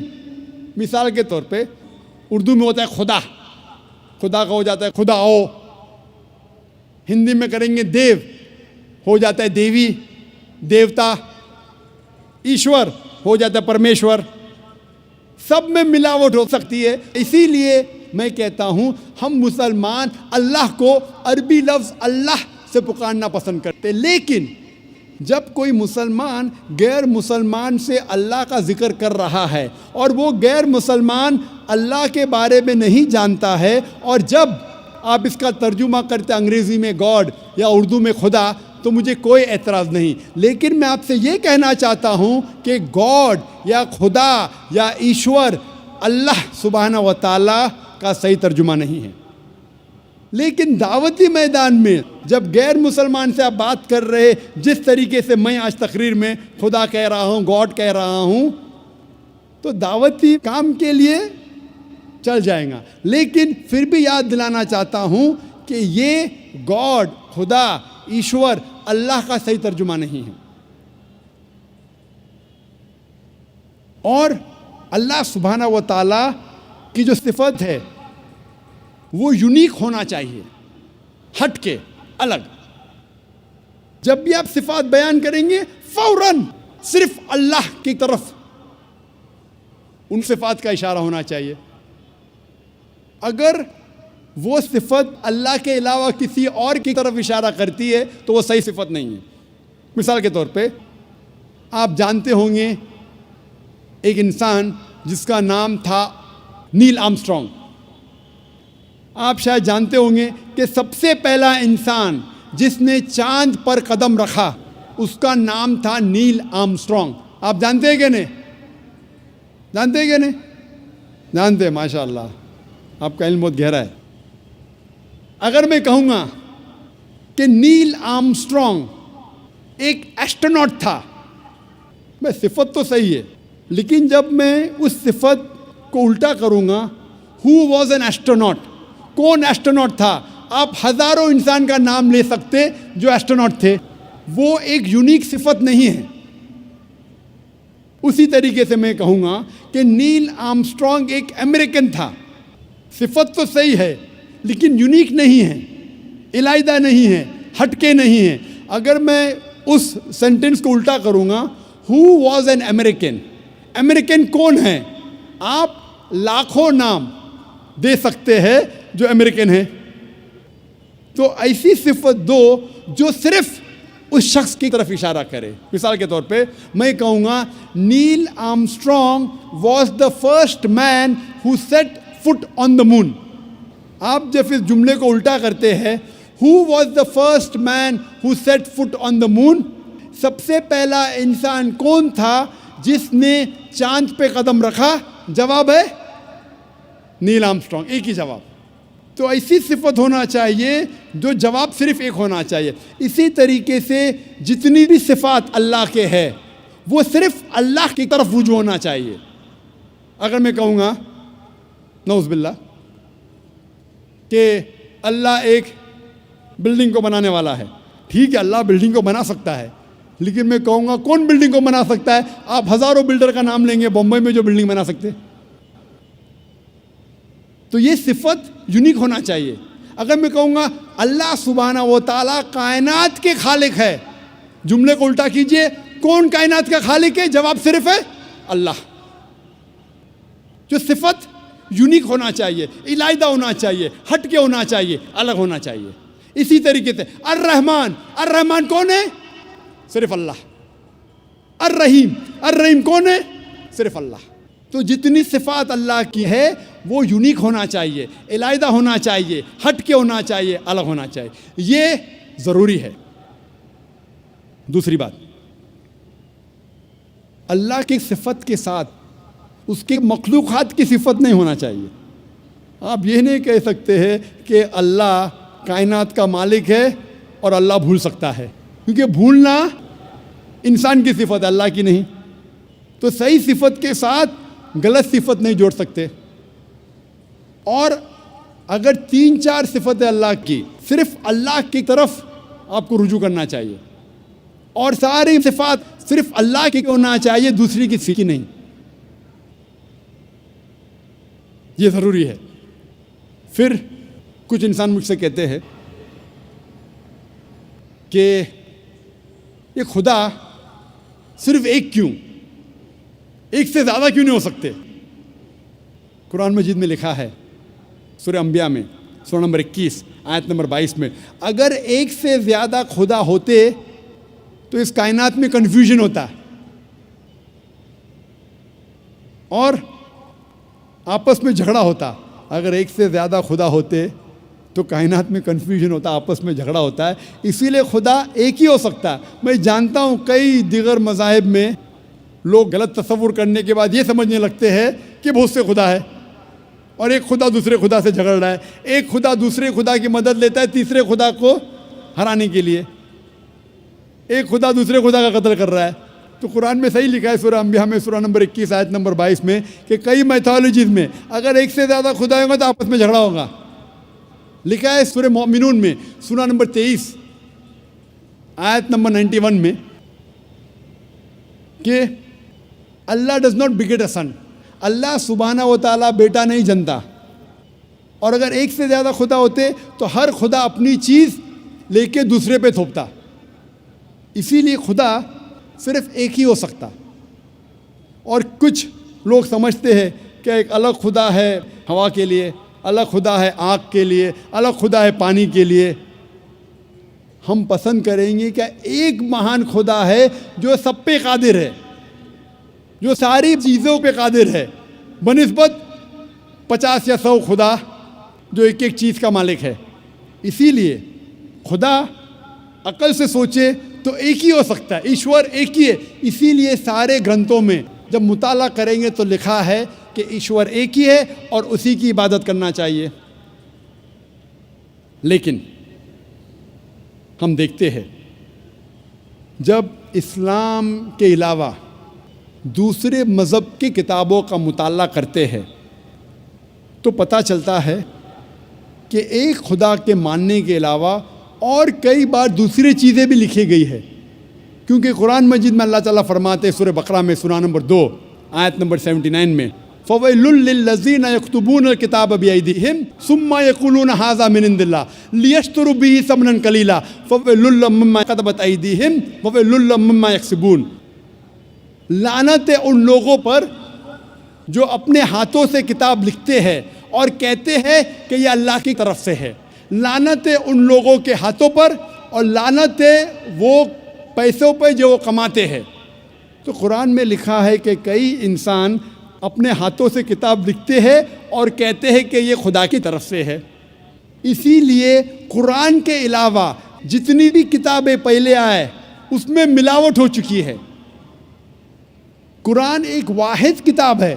مثال کے طور پہ اردو میں ہوتا ہے خدا, خدا کا ہو جاتا ہے خدا او. ہندی میں کریں گے دیو, ہو جاتا ہے دیوی, دیوتا. ایشور ہو جاتا ہے پرمیشور. سب میں ملاوٹ ہو سکتی ہے. اسی لیے میں کہتا ہوں ہم مسلمان اللہ کو عربی لفظ اللہ سے پکارنا پسند کرتے. لیکن جب کوئی مسلمان غیر مسلمان سے اللہ کا ذکر کر رہا ہے اور وہ غیر مسلمان اللہ کے بارے میں نہیں جانتا ہے, اور جب آپ اس کا ترجمہ کرتے انگریزی میں گاڈ یا اردو میں خدا, تو مجھے کوئی اعتراض نہیں. لیکن میں آپ سے یہ کہنا چاہتا ہوں کہ گاڈ یا خدا یا ایشور اللہ سبحانہ و تعالیٰ کا صحیح ترجمہ نہیں ہے. لیکن دعوتی میدان میں جب غیر مسلمان سے آپ بات کر رہے, جس طریقے سے میں آج تقریر میں خدا کہہ رہا ہوں, گاڈ کہہ رہا ہوں, تو دعوتی کام کے لیے چل جائیں گا. لیکن پھر بھی یاد دلانا چاہتا ہوں کہ یہ گاڈ, خدا, ایشور اللہ کا صحیح ترجمہ نہیں ہے. اور اللہ سبحانہ و تعالیٰ کی جو صفت ہے وہ یونیک ہونا چاہیے, ہٹ کے, الگ. جب بھی آپ صفات بیان کریں گے فوراً صرف اللہ کی طرف ان صفات کا اشارہ ہونا چاہیے. اگر وہ صفت اللہ کے علاوہ کسی اور کی طرف اشارہ کرتی ہے تو وہ صحیح صفت نہیں ہے. مثال کے طور پہ آپ جانتے ہوں گے ایک انسان جس کا نام تھا نیل آرمسٹرانگ. آپ شاید جانتے ہوں گے کہ سب سے پہلا انسان جس نے چاند پر قدم رکھا اس کا نام تھا نیل آرمسٹرانگ. آپ جانتے ہیں کہ نہیں؟ جانتے ہیں کہ نہیں؟ جانتے ہیں, ماشاء اللہ, آپ کا علم بہت گہرا ہے. اگر میں کہوں گا کہ نیل آرمسٹرانگ ایک ایسٹروناٹ تھا, میں صفت تو صحیح ہے, لیکن جب میں اس صفت کو الٹا کروں گا, ہو واز این ایسٹروناٹ, کون ایسٹروناٹ تھا, آپ ہزاروں انسان کا نام لے سکتے جو ایسٹروناٹ تھے. وہ ایک یونیک صفت نہیں ہے. اسی طریقے سے میں کہوں گا کہ نیل آرمسٹرانگ ایک امریکن تھا. صفت تو صحیح ہے لیکن یونیک نہیں ہے, علیحدہ نہیں ہے, ہٹ کے نہیں ہے. اگر میں اس سینٹنس کو الٹا کروں گا, who was an American, American کون ہے, آپ لاکھوں نام دے سکتے ہیں جو امریکن ہیں. تو ایسی صفت دو جو صرف اس شخص کی طرف اشارہ کرے. مثال کے طور پہ میں کہوں گا Neil Armstrong was the first man who set foot on the moon. آپ جب اس جملے کو الٹا کرتے ہیں, who was the first man who set foot on the moon, سب سے پہلا انسان کون تھا جس نے چاند پہ قدم رکھا, جواب ہے نیل آرمسٹرانگ. ایک ہی جواب. تو ایسی صفت ہونا چاہیے جو جواب صرف ایک ہونا چاہیے. اسی طریقے سے جتنی بھی صفات اللہ کے ہے وہ صرف اللہ کی طرف رجوع ہونا چاہیے. اگر میں کہوں گا نعوذ باللہ کہ اللہ ایک بلڈنگ کو بنانے والا ہے, ٹھیک ہے, اللہ بلڈنگ کو بنا سکتا ہے, لیکن میں کہوں گا کون بلڈنگ کو بنا سکتا ہے, آپ ہزاروں بلڈر کا نام لیں گے بمبئی میں جو بلڈنگ بنا سکتے. تو یہ صفت یونیک ہونا چاہیے. اگر میں کہوں گا اللہ سبحانہ و تعالیٰ کائنات کے خالق ہے, جملے کو الٹا کیجئے, کون کائنات کا خالق ہے؟ جواب صرف ہے اللہ. جو صفت یونیک ہونا چاہیے، علیحدہ ہونا چاہیے، ہٹ کے ہونا چاہیے، الگ ہونا چاہیے. اسی طریقے سے الرحمن کون ہے؟ صرف اللہ. الرحیم کون ہے؟ صرف اللہ. تو جتنی صفات اللہ کی ہے وہ یونیک ہونا چاہیے، علیحدہ ہونا چاہیے، ہٹ کے ہونا چاہیے، الگ ہونا چاہیے. یہ ضروری ہے. دوسری بات، اللہ کی صفت کے ساتھ اس کے مخلوقات کی صفت نہیں ہونا چاہیے. آپ یہ نہیں کہہ سکتے ہیں کہ اللہ کائنات کا مالک ہے اور اللہ بھول سکتا ہے، کیونکہ بھولنا انسان کی صفت ہے، اللہ کی نہیں. تو صحیح صفت کے ساتھ غلط صفت نہیں جوڑ سکتے. اور اگر 3-4 صفتیں اللہ کی، صرف اللہ کی طرف آپ کو رجوع کرنا چاہیے، اور ساری صفات صرف اللہ کی ہونا چاہیے، دوسری کسی کی نہیں. یہ ضروری ہے. پھر کچھ انسان مجھ سے کہتے ہیں کہ یہ خدا صرف ایک کیوں، ایک سے زیادہ کیوں نہیں ہو سکتے؟ قرآن مجید میں لکھا ہے سورہ انبیاء میں سورہ نمبر 21 آیت نمبر 22 میں، اگر ایک سے زیادہ خدا ہوتے تو اس کائنات میں کنفیوژن ہوتا اور آپس میں جھگڑا ہوتا. اگر ایک سے زیادہ خدا ہوتے تو کائنات میں کنفیوژن ہوتا، آپس میں جھگڑا ہوتا ہے. اسی لیے خدا ایک ہی ہو سکتا ہے. میں جانتا ہوں کئی دیگر مذاہب میں لوگ غلط تصور کرنے کے بعد یہ سمجھنے لگتے ہیں کہ بہت سے خدا ہے اور ایک خدا دوسرے خدا سے جھگڑ رہا ہے، ایک خدا دوسرے خدا کی مدد لیتا ہے تیسرے خدا کو ہرانے کے لیے، ایک خدا دوسرے خدا کا قتل کر رہا ہے. تو قرآن میں صحیح لکھا ہے سورہ انبیاء میں سورہ نمبر 21 آیت نمبر 22 میں کہ کئی میتھالوجیز میں اگر ایک سے زیادہ خدا ہوگا تو آپس میں جھگڑا ہوگا. لکھا ہے سورہ مومنون میں سورہ نمبر 23 آیت نمبر 91 میں کہ اللہ ڈز ناٹ بگیٹ اے سن، اللہ سبحانہ و تعالیٰ بیٹا نہیں جنتا. اور اگر ایک سے زیادہ خدا ہوتے تو ہر خدا اپنی چیز لے کے دوسرے پہ تھوپتا. اسی لیے خدا صرف ایک ہی ہو سکتا. اور کچھ لوگ سمجھتے ہیں کہ ایک الگ خدا ہے ہوا کے لیے، الگ خدا ہے آگ کے لیے، الگ خدا ہے پانی کے لیے. ہم پسند کریں گے کہ ایک مہان خدا ہے جو سب پہ قادر ہے، جو ساری چیزوں پہ قادر ہے، بنسبت 50 یا 100 خدا جو ایک ایک چیز کا مالک ہے. اسی لیے خدا عقل سے سوچے تو ایک ہی ہو سکتا ہے، ایشور ایک ہی ہے. اسی لیے سارے گرنتھوں میں جب مطالعہ کریں گے تو لکھا ہے کہ ایشور ایک ہی ہے اور اسی کی عبادت کرنا چاہیے. لیکن ہم دیکھتے ہیں جب اسلام کے علاوہ دوسرے مذہب کی کتابوں کا مطالعہ کرتے ہیں تو پتہ چلتا ہے کہ ایک خدا کے ماننے کے علاوہ اور کئی بار دوسری چیزیں بھی لکھی گئی ہے. کیونکہ قرآن مجید میں اللہ تعالیٰ فرماتے سورہ بقرہ میں سورہ نمبر 2 آیت نمبر 79 میں فَوَيْلٌ لِّلَّذِينَ يَكْتُبُونَ الْكِتَابَ بِأَيْدِيهِمْ ثُمَّ يَقُولُونَ هَٰذَا مِنْ عِندِ اللَّهِ لِيَشْتَرُوا بِهِ ثَمَنًا قَلِيلًا فَوَيْلٌ لَّهُم مِّمَّا كَتَبَتْ أَيْدِيهِمْ وَوَيْلٌ لَّهُم مِّمَّا يَكْسِبُونَ. لعنت ہے ان لوگوں پر جو اپنے ہاتھوں سے کتاب لکھتے ہیں اور کہتے ہیں کہ یہ اللہ کی طرف سے ہے. لعنت ہے ان لوگوں کے ہاتھوں پر اور لعنت ہے وہ پیسوں پہ جو وہ کماتے ہیں. تو قرآن میں لکھا ہے کہ کئی انسان اپنے ہاتھوں سے کتاب لکھتے ہیں اور کہتے ہیں کہ یہ خدا کی طرف سے ہے. اسی لیے قرآن کے علاوہ جتنی بھی کتابیں پہلے آئے اس میں ملاوٹ ہو چکی ہے. قرآن ایک واحد کتاب ہے.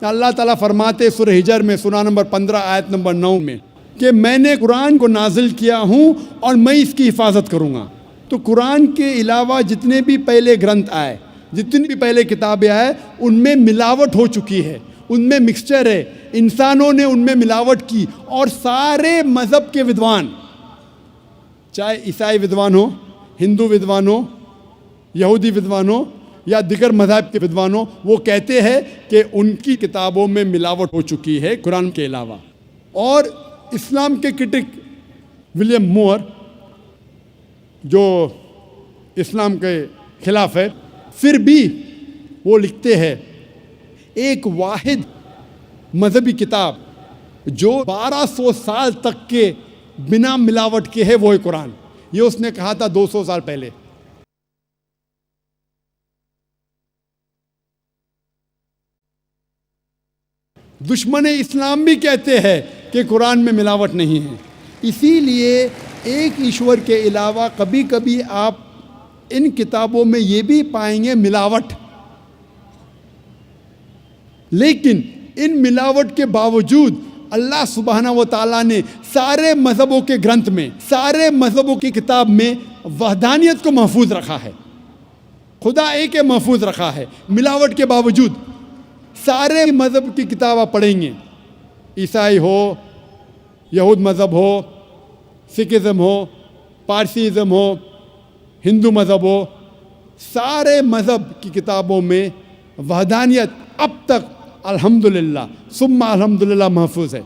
اللہ تعالیٰ فرماتے سورہ ہجر میں سورہ نمبر 15 آیت نمبر 9 میں کہ میں نے قرآن کو نازل کیا ہوں اور میں اس کی حفاظت کروں گا. تو قرآن کے علاوہ جتنے بھی پہلے گرنتھ آئے، جتنی بھی پہلے کتابیں آئے، ان میں ملاوٹ ہو چکی ہے، ان میں مکسچر ہے. انسانوں نے ان میں ملاوٹ کی اور سارے مذہب کے ودوان، چاہے عیسائی ودوان ہو، ہندو ودوان ہو، یہودی ودوان ہو یا دیگر مذاہب کے ودوان ہو، وہ کہتے ہیں کہ ان کی کتابوں میں ملاوٹ ہو چکی ہے قرآن کے علاوہ. اور اسلام کے کرٹک ولیم مور جو اسلام کے خلاف ہے، پھر بھی وہ لکھتے ہیں ایک واحد مذہبی کتاب جو 1200 سال تک کے بنا ملاوٹ کے ہے وہ ہے قرآن. یہ اس نے کہا تھا 200 سال پہلے. دشمن اسلام بھی کہتے ہیں کہ قرآن میں ملاوٹ نہیں ہے. اسی لیے ایک ایشور کے علاوہ کبھی کبھی آپ ان کتابوں میں یہ بھی پائیں گے ملاوٹ، لیکن ان ملاوٹ کے باوجود اللہ سبحانہ و تعالیٰ نے سارے مذہبوں کے گرنتھ میں، سارے مذہبوں کی کتاب میں وحدانیت کو محفوظ رکھا ہے. خدا ایک محفوظ رکھا ہے ملاوٹ کے باوجود. سارے مذہب کی کتاب آپ پڑھیں گے، عیسائی ہو، یہود مذہب ہو، سکھزم ہو، پارسیزم ہو، ہندو مذہب ہو، سارے مذہب کی کتابوں میں وحدانیت اب تک الحمدللہ ثم الحمدللہ محفوظ ہے.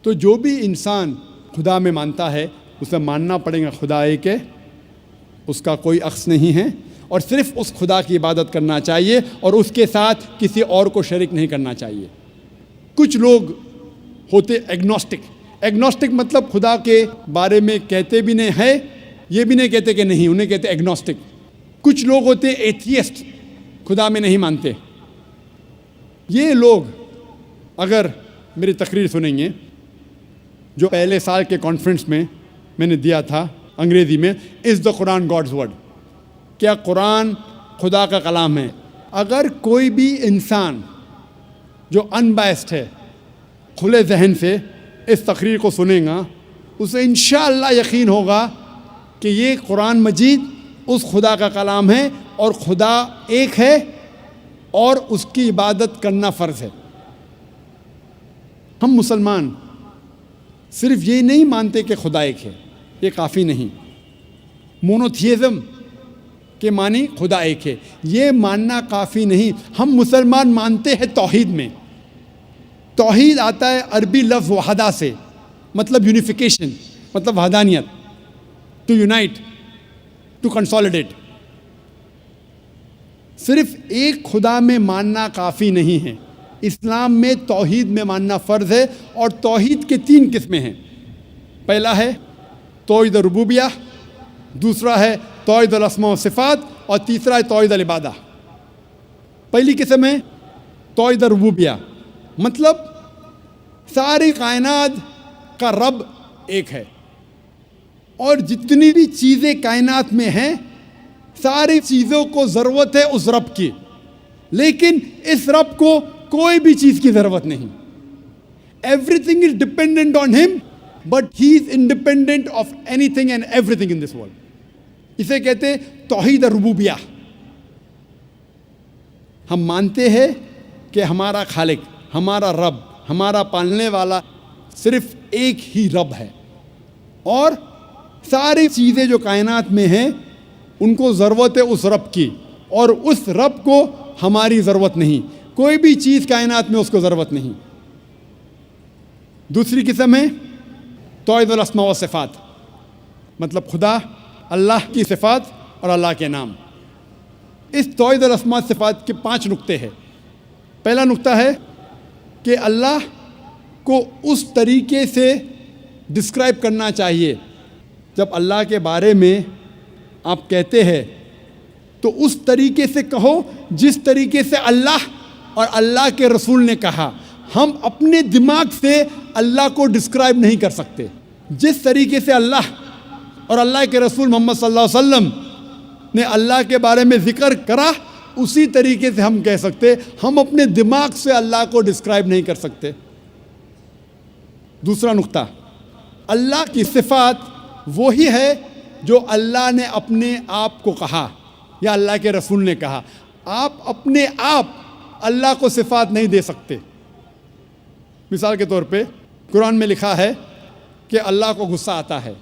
تو جو بھی انسان خدا میں مانتا ہے اسے ماننا پڑے گا خدا ایک ہے، اس کا کوئی عکس نہیں ہے، اور صرف اس خدا کی عبادت کرنا چاہیے اور اس کے ساتھ کسی اور کو شریک نہیں کرنا چاہیے. کچھ لوگ ہوتے ایگنوسٹک مطلب خدا کے بارے میں کہتے بھی نہیں ہے، یہ بھی نہیں کہتے کہ نہیں، انہیں کہتے ایگنوسٹک. کچھ لوگ ہوتے ایتھیسٹ، خدا میں نہیں مانتے. یہ لوگ اگر میری تقریر سنیں گے جو پہلے سال کے کانفرنس میں نے دیا تھا انگریزی میں، از دا قرآن گاڈز ورڈ، کیا قرآن خدا کا کلام ہے؟ اگر کوئی بھی انسان جو ان بائسڈ ہے کھلے ذہن سے اس تقریر کو سنیں گا، اسے انشاءاللہ یقین ہوگا کہ یہ قرآن مجید اس خدا کا کلام ہے اور خدا ایک ہے اور اس کی عبادت کرنا فرض ہے. ہم مسلمان صرف یہ نہیں مانتے کہ خدا ایک ہے، یہ کافی نہیں. مونوتھیزم کے معنی خدا ایک ہے، یہ ماننا کافی نہیں. ہم مسلمان مانتے ہیں توحید میں. توحید آتا ہے عربی لفظ وحدہ سے، مطلب یونیفیکیشن، مطلب وحدانیت، ٹو یونائٹ، ٹو کنسولیڈیٹ. صرف ایک خدا میں ماننا کافی نہیں ہے. اسلام میں توحید میں ماننا فرض ہے، اور توحید کے 3 قسمیں ہیں. پہلا ہے توحید ربوبیہ، دوسرا ہے توحید الاسماء و صفات، اور تیسرا ہے توحید العبادہ. پہلی قسم ہے توحید ربوبیہ، مطلب ساری کائنات کا رب ایک ہے، اور جتنی بھی چیزیں کائنات میں ہیں ساری چیزوں کو ضرورت ہے اس رب کی، لیکن اس رب کو کوئی بھی چیز کی ضرورت نہیں. Everything is dependent on ہم، but he is independent of anything and everything in this world. اسے کہتے توحید ربوبیہ. ہم مانتے ہیں کہ ہمارا خالق، ہمارا رب، ہمارا پالنے والا صرف ایک ہی رب ہے، اور ساری چیزیں جو کائنات میں ہیں ان کو ضرورت ہے اس رب کی، اور اس رب کو ہماری ضرورت نہیں. کوئی بھی چیز کائنات میں اس کو ضرورت نہیں. دوسری قسم ہے توحید الاسماء و صفات، مطلب خدا، اللہ کی صفات اور اللہ کے نام. اس توحید الاسماء و صفات کے 5 نقطے ہیں. پہلا نقطہ ہے کہ اللہ کو اس طریقے سے ڈسکرائب کرنا چاہیے. جب اللہ کے بارے میں آپ کہتے ہیں تو اس طریقے سے کہو جس طریقے سے اللہ اور اللہ کے رسول نے کہا. ہم اپنے دماغ سے اللہ کو ڈسکرائب نہیں کر سکتے. جس طریقے سے اللہ اور اللہ کے رسول محمد صلی اللہ علیہ وسلم نے اللہ کے بارے میں ذکر کرا اسی طریقے سے ہم کہہ سکتے. ہم اپنے دماغ سے اللہ کو ڈسکرائب نہیں کر سکتے. دوسرا نقطہ، اللہ کی صفات وہی ہے جو اللہ نے اپنے آپ کو کہا یا اللہ کے رسول نے کہا. آپ اپنے آپ اللہ کو صفات نہیں دے سکتے. مثال کے طور پہ قرآن میں لکھا ہے کہ اللہ کو غصہ آتا ہے.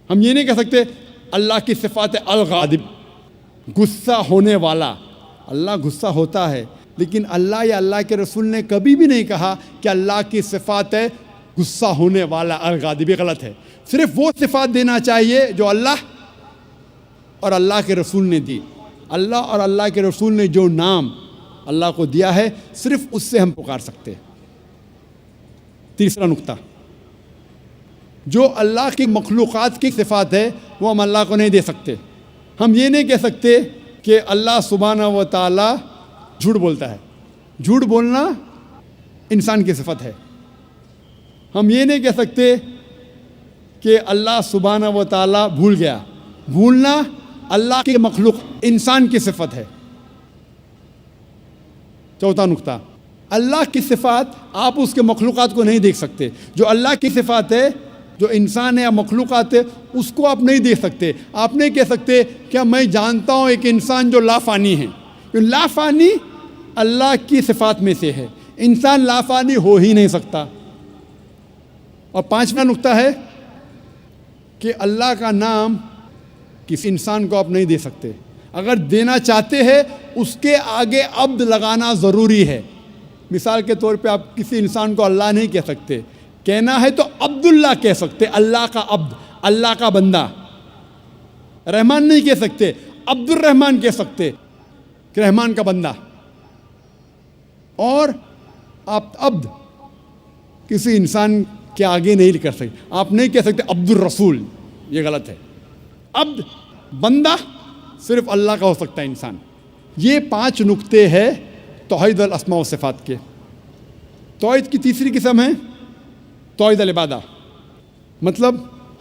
ہم یہ نہیں کہہ سکتے اللہ کی صفات الغاضب، غصہ ہونے والا. اللہ غصہ ہوتا ہے، لیکن اللہ یا اللہ کے رسول نے کبھی بھی نہیں کہا کہ اللہ کی صفات ہے غصہ ہونے والا الغاضب. غلط ہے. صرف وہ صفات دینا چاہیے جو اللہ اور اللہ کے رسول نے دی. اللہ اور اللہ کے رسول نے جو نام اللہ کو دیا ہے صرف اس سے ہم پکار سکتے ہیں. تیسرا نقطہ، جو اللہ کی مخلوقات کی صفات ہے وہ ہم اللہ کو نہیں دے سکتے. ہم یہ نہیں کہہ سکتے کہ اللہ سبحانہ و تعالیٰ جھوٹ بولتا ہے. جھوٹ بولنا انسان کی صفت ہے. ہم یہ نہیں کہہ سکتے کہ اللہ سبحانہ و تعالیٰ بھول گیا. بھولنا اللہ کی مخلوق انسان کی صفت ہے. چوتھا نقطہ، اللہ کی صفات آپ اس کے مخلوقات کو نہیں دیکھ سکتے. جو اللہ کی صفات ہے، جو انسان ہے یا مخلوقات ہے، اس کو آپ نہیں دیکھ سکتے. آپ نہیں کہہ سکتے کہ میں جانتا ہوں ایک انسان جو لافانی ہے. لافانی اللہ کی صفات میں سے ہے. انسان لافانی ہو ہی نہیں سکتا. اور پانچواں نقطہ ہے کہ اللہ کا نام کسی انسان کو آپ نہیں دے سکتے. اگر دینا چاہتے ہیں اس کے آگے عبد لگانا ضروری ہے. مثال کے طور پہ آپ کسی انسان کو اللہ نہیں کہہ سکتے. کہنا ہے تو عبداللہ کہہ سکتے، اللہ کا عبد، اللہ کا بندہ. رحمان نہیں کہہ سکتے، عبد الرحمان کہہ سکتے کہ رحمان کا بندہ. اور آپ عبد کسی انسان کے آگے نہیں کر سکتے. آپ نہیں کہہ سکتے عبد الرسول، یہ غلط ہے. عبد، بندہ صرف اللہ کا ہو سکتا ہے انسان. یہ 5 نقطے ہیں توحید الاسماء و صفات کے. توحید کی تیسری قسم ہے توحید العبادہ. مطلب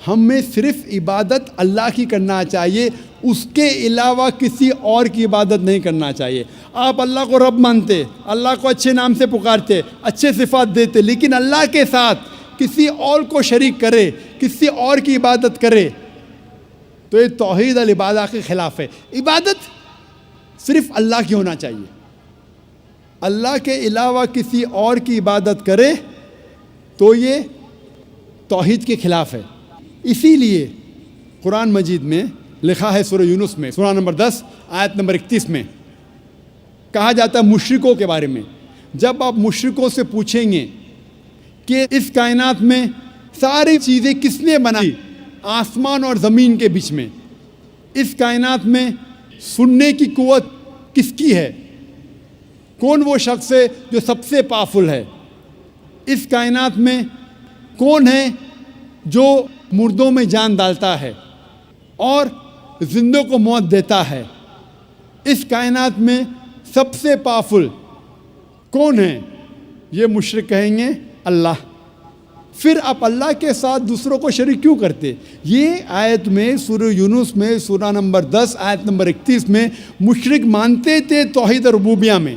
ہمیں صرف عبادت اللہ کی کرنا چاہیے، اس کے علاوہ کسی اور کی عبادت نہیں کرنا چاہیے. آپ اللہ کو رب مانتے، اللہ کو اچھے نام سے پکارتے، اچھے صفات دیتے، لیکن اللہ کے ساتھ کسی اور کو شریک کرے، کسی اور کی عبادت کرے تو یہ توحید العبادہ کے خلاف ہے. عبادت صرف اللہ کی ہونا چاہیے. اللہ کے علاوہ کسی اور کی عبادت کرے تو یہ توحید کے خلاف ہے. اسی لیے قرآن مجید میں لکھا ہے سورہ یونس میں سورہ نمبر 10 آیت نمبر 31 میں کہا جاتا ہے مشرکوں کے بارے میں. جب آپ مشرکوں سے پوچھیں گے کہ اس کائنات میں ساری چیزیں کس نے بنائی، آسمان اور زمین کے بیچ میں، اس کائنات میں سننے کی قوت کس کی ہے، کون وہ شخص ہے جو سب سے پاورفل ہے، اس کائنات میں کون ہے جو مردوں میں جان ڈالتا ہے اور زندوں کو موت دیتا ہے، اس کائنات میں سب سے پاورفل کون ہے، یہ مشرک کہیں گے اللہ. پھر آپ اللہ کے ساتھ دوسروں کو شریک کیوں کرتے؟ یہ آیت میں سورہ یونس میں سورہ نمبر 10 آیت نمبر 31 میں مشرک مانتے تھے توحید ربوبیہ میں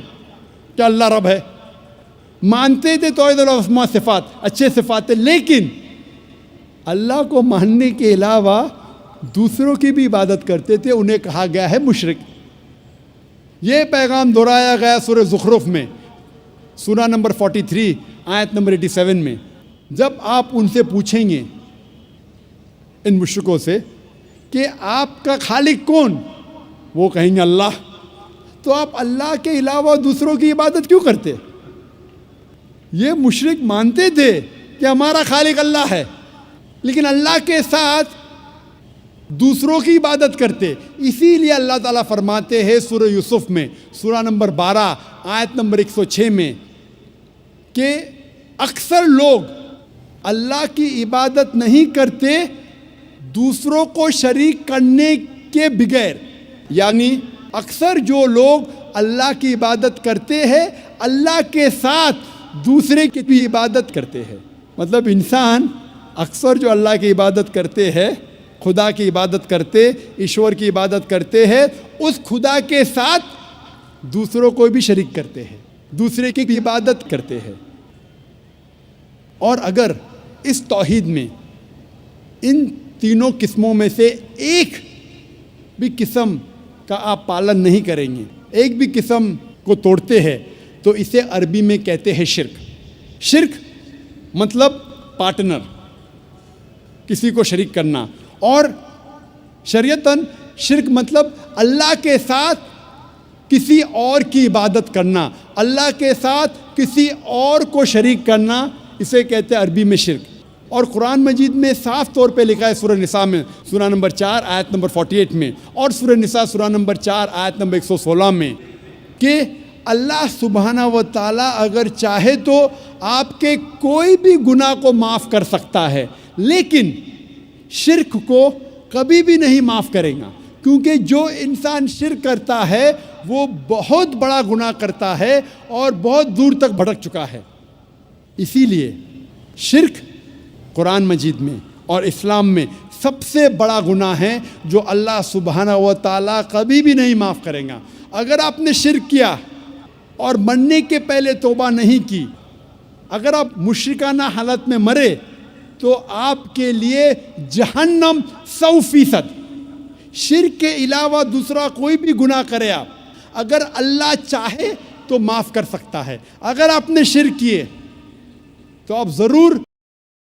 کہ اللہ رب ہے، مانتے تھے توحید الاسماء صفات، اچھے صفات ہیں، لیکن اللہ کو ماننے کے علاوہ دوسروں کی بھی عبادت کرتے تھے. انہیں کہا گیا ہے مشرک. یہ پیغام دہرایا گیا سورہ زخرف میں سورہ نمبر 43 آیت نمبر 87 میں. جب آپ ان سے پوچھیں گے ان مشرکوں سے کہ آپ کا خالق کون، وہ کہیں گے اللہ. تو آپ اللہ کے علاوہ دوسروں کی عبادت کیوں کرتے؟ یہ مشرک مانتے تھے کہ ہمارا خالق اللہ ہے، لیکن اللہ کے ساتھ دوسروں کی عبادت کرتے. اسی لیے اللہ تعالیٰ فرماتے ہیں سورہ یوسف میں سورہ نمبر 12 آیت نمبر 106 میں کہ اکثر لوگ اللہ کی عبادت نہیں کرتے دوسروں کو شریک کرنے کے بغیر. یعنی اکثر جو لوگ اللہ کی عبادت کرتے ہیں اللہ کے ساتھ دوسرے کی بھی عبادت کرتے ہیں. مطلب انسان اکثر جو اللہ کی عبادت کرتے ہیں، خدا کی عبادت کرتے، ایشور کی عبادت کرتے ہیں، اس خدا کے ساتھ دوسروں کو بھی شریک کرتے ہیں، دوسرے کی بھی عبادت کرتے ہیں. اور اگر اس توحید میں ان تینوں قسموں میں سے ایک بھی قسم کا آپ پالن نہیں کریں گے، ایک بھی قسم کو توڑتے ہیں، تو اسے عربی میں کہتے ہیں شرک. شرک مطلب پارٹنر، کسی کو شریک کرنا. اور شریعتاً شرک مطلب اللہ کے ساتھ کسی اور کی عبادت کرنا، اللہ کے ساتھ کسی اور کو شریک کرنا، اسے کہتے ہیں عربی میں شرک. اور قرآن مجید میں صاف طور پہ لکھا ہے سورہ نساء میں سورہ نمبر 4 آیت نمبر 48 میں اور سورہ نساء سورہ نمبر 4 آیت نمبر 116 میں کہ اللہ سبحانہ و تعالیٰ اگر چاہے تو آپ کے کوئی بھی گناہ کو معاف کر سکتا ہے، لیکن شرک کو کبھی بھی نہیں معاف کرے گا، کیونکہ جو انسان شرک کرتا ہے وہ بہت بڑا گناہ کرتا ہے اور بہت دور تک بھٹک چکا ہے۔ اسی لیے شرک قرآن مجید میں اور اسلام میں سب سے بڑا گناہ ہے جو اللہ سبحانہ و تعالیٰ کبھی بھی نہیں معاف کرے گا۔ اگر آپ نے شرک کیا اور مرنے کے پہلے توبہ نہیں کی، اگر آپ مشرکانہ حالت میں مرے تو آپ کے لیے جہنم 100%۔ شرک کے علاوہ دوسرا کوئی بھی گناہ کرے آپ، اگر اللہ چاہے تو معاف کر سکتا ہے۔ اگر آپ نے شرک کیے تو آپ ضرور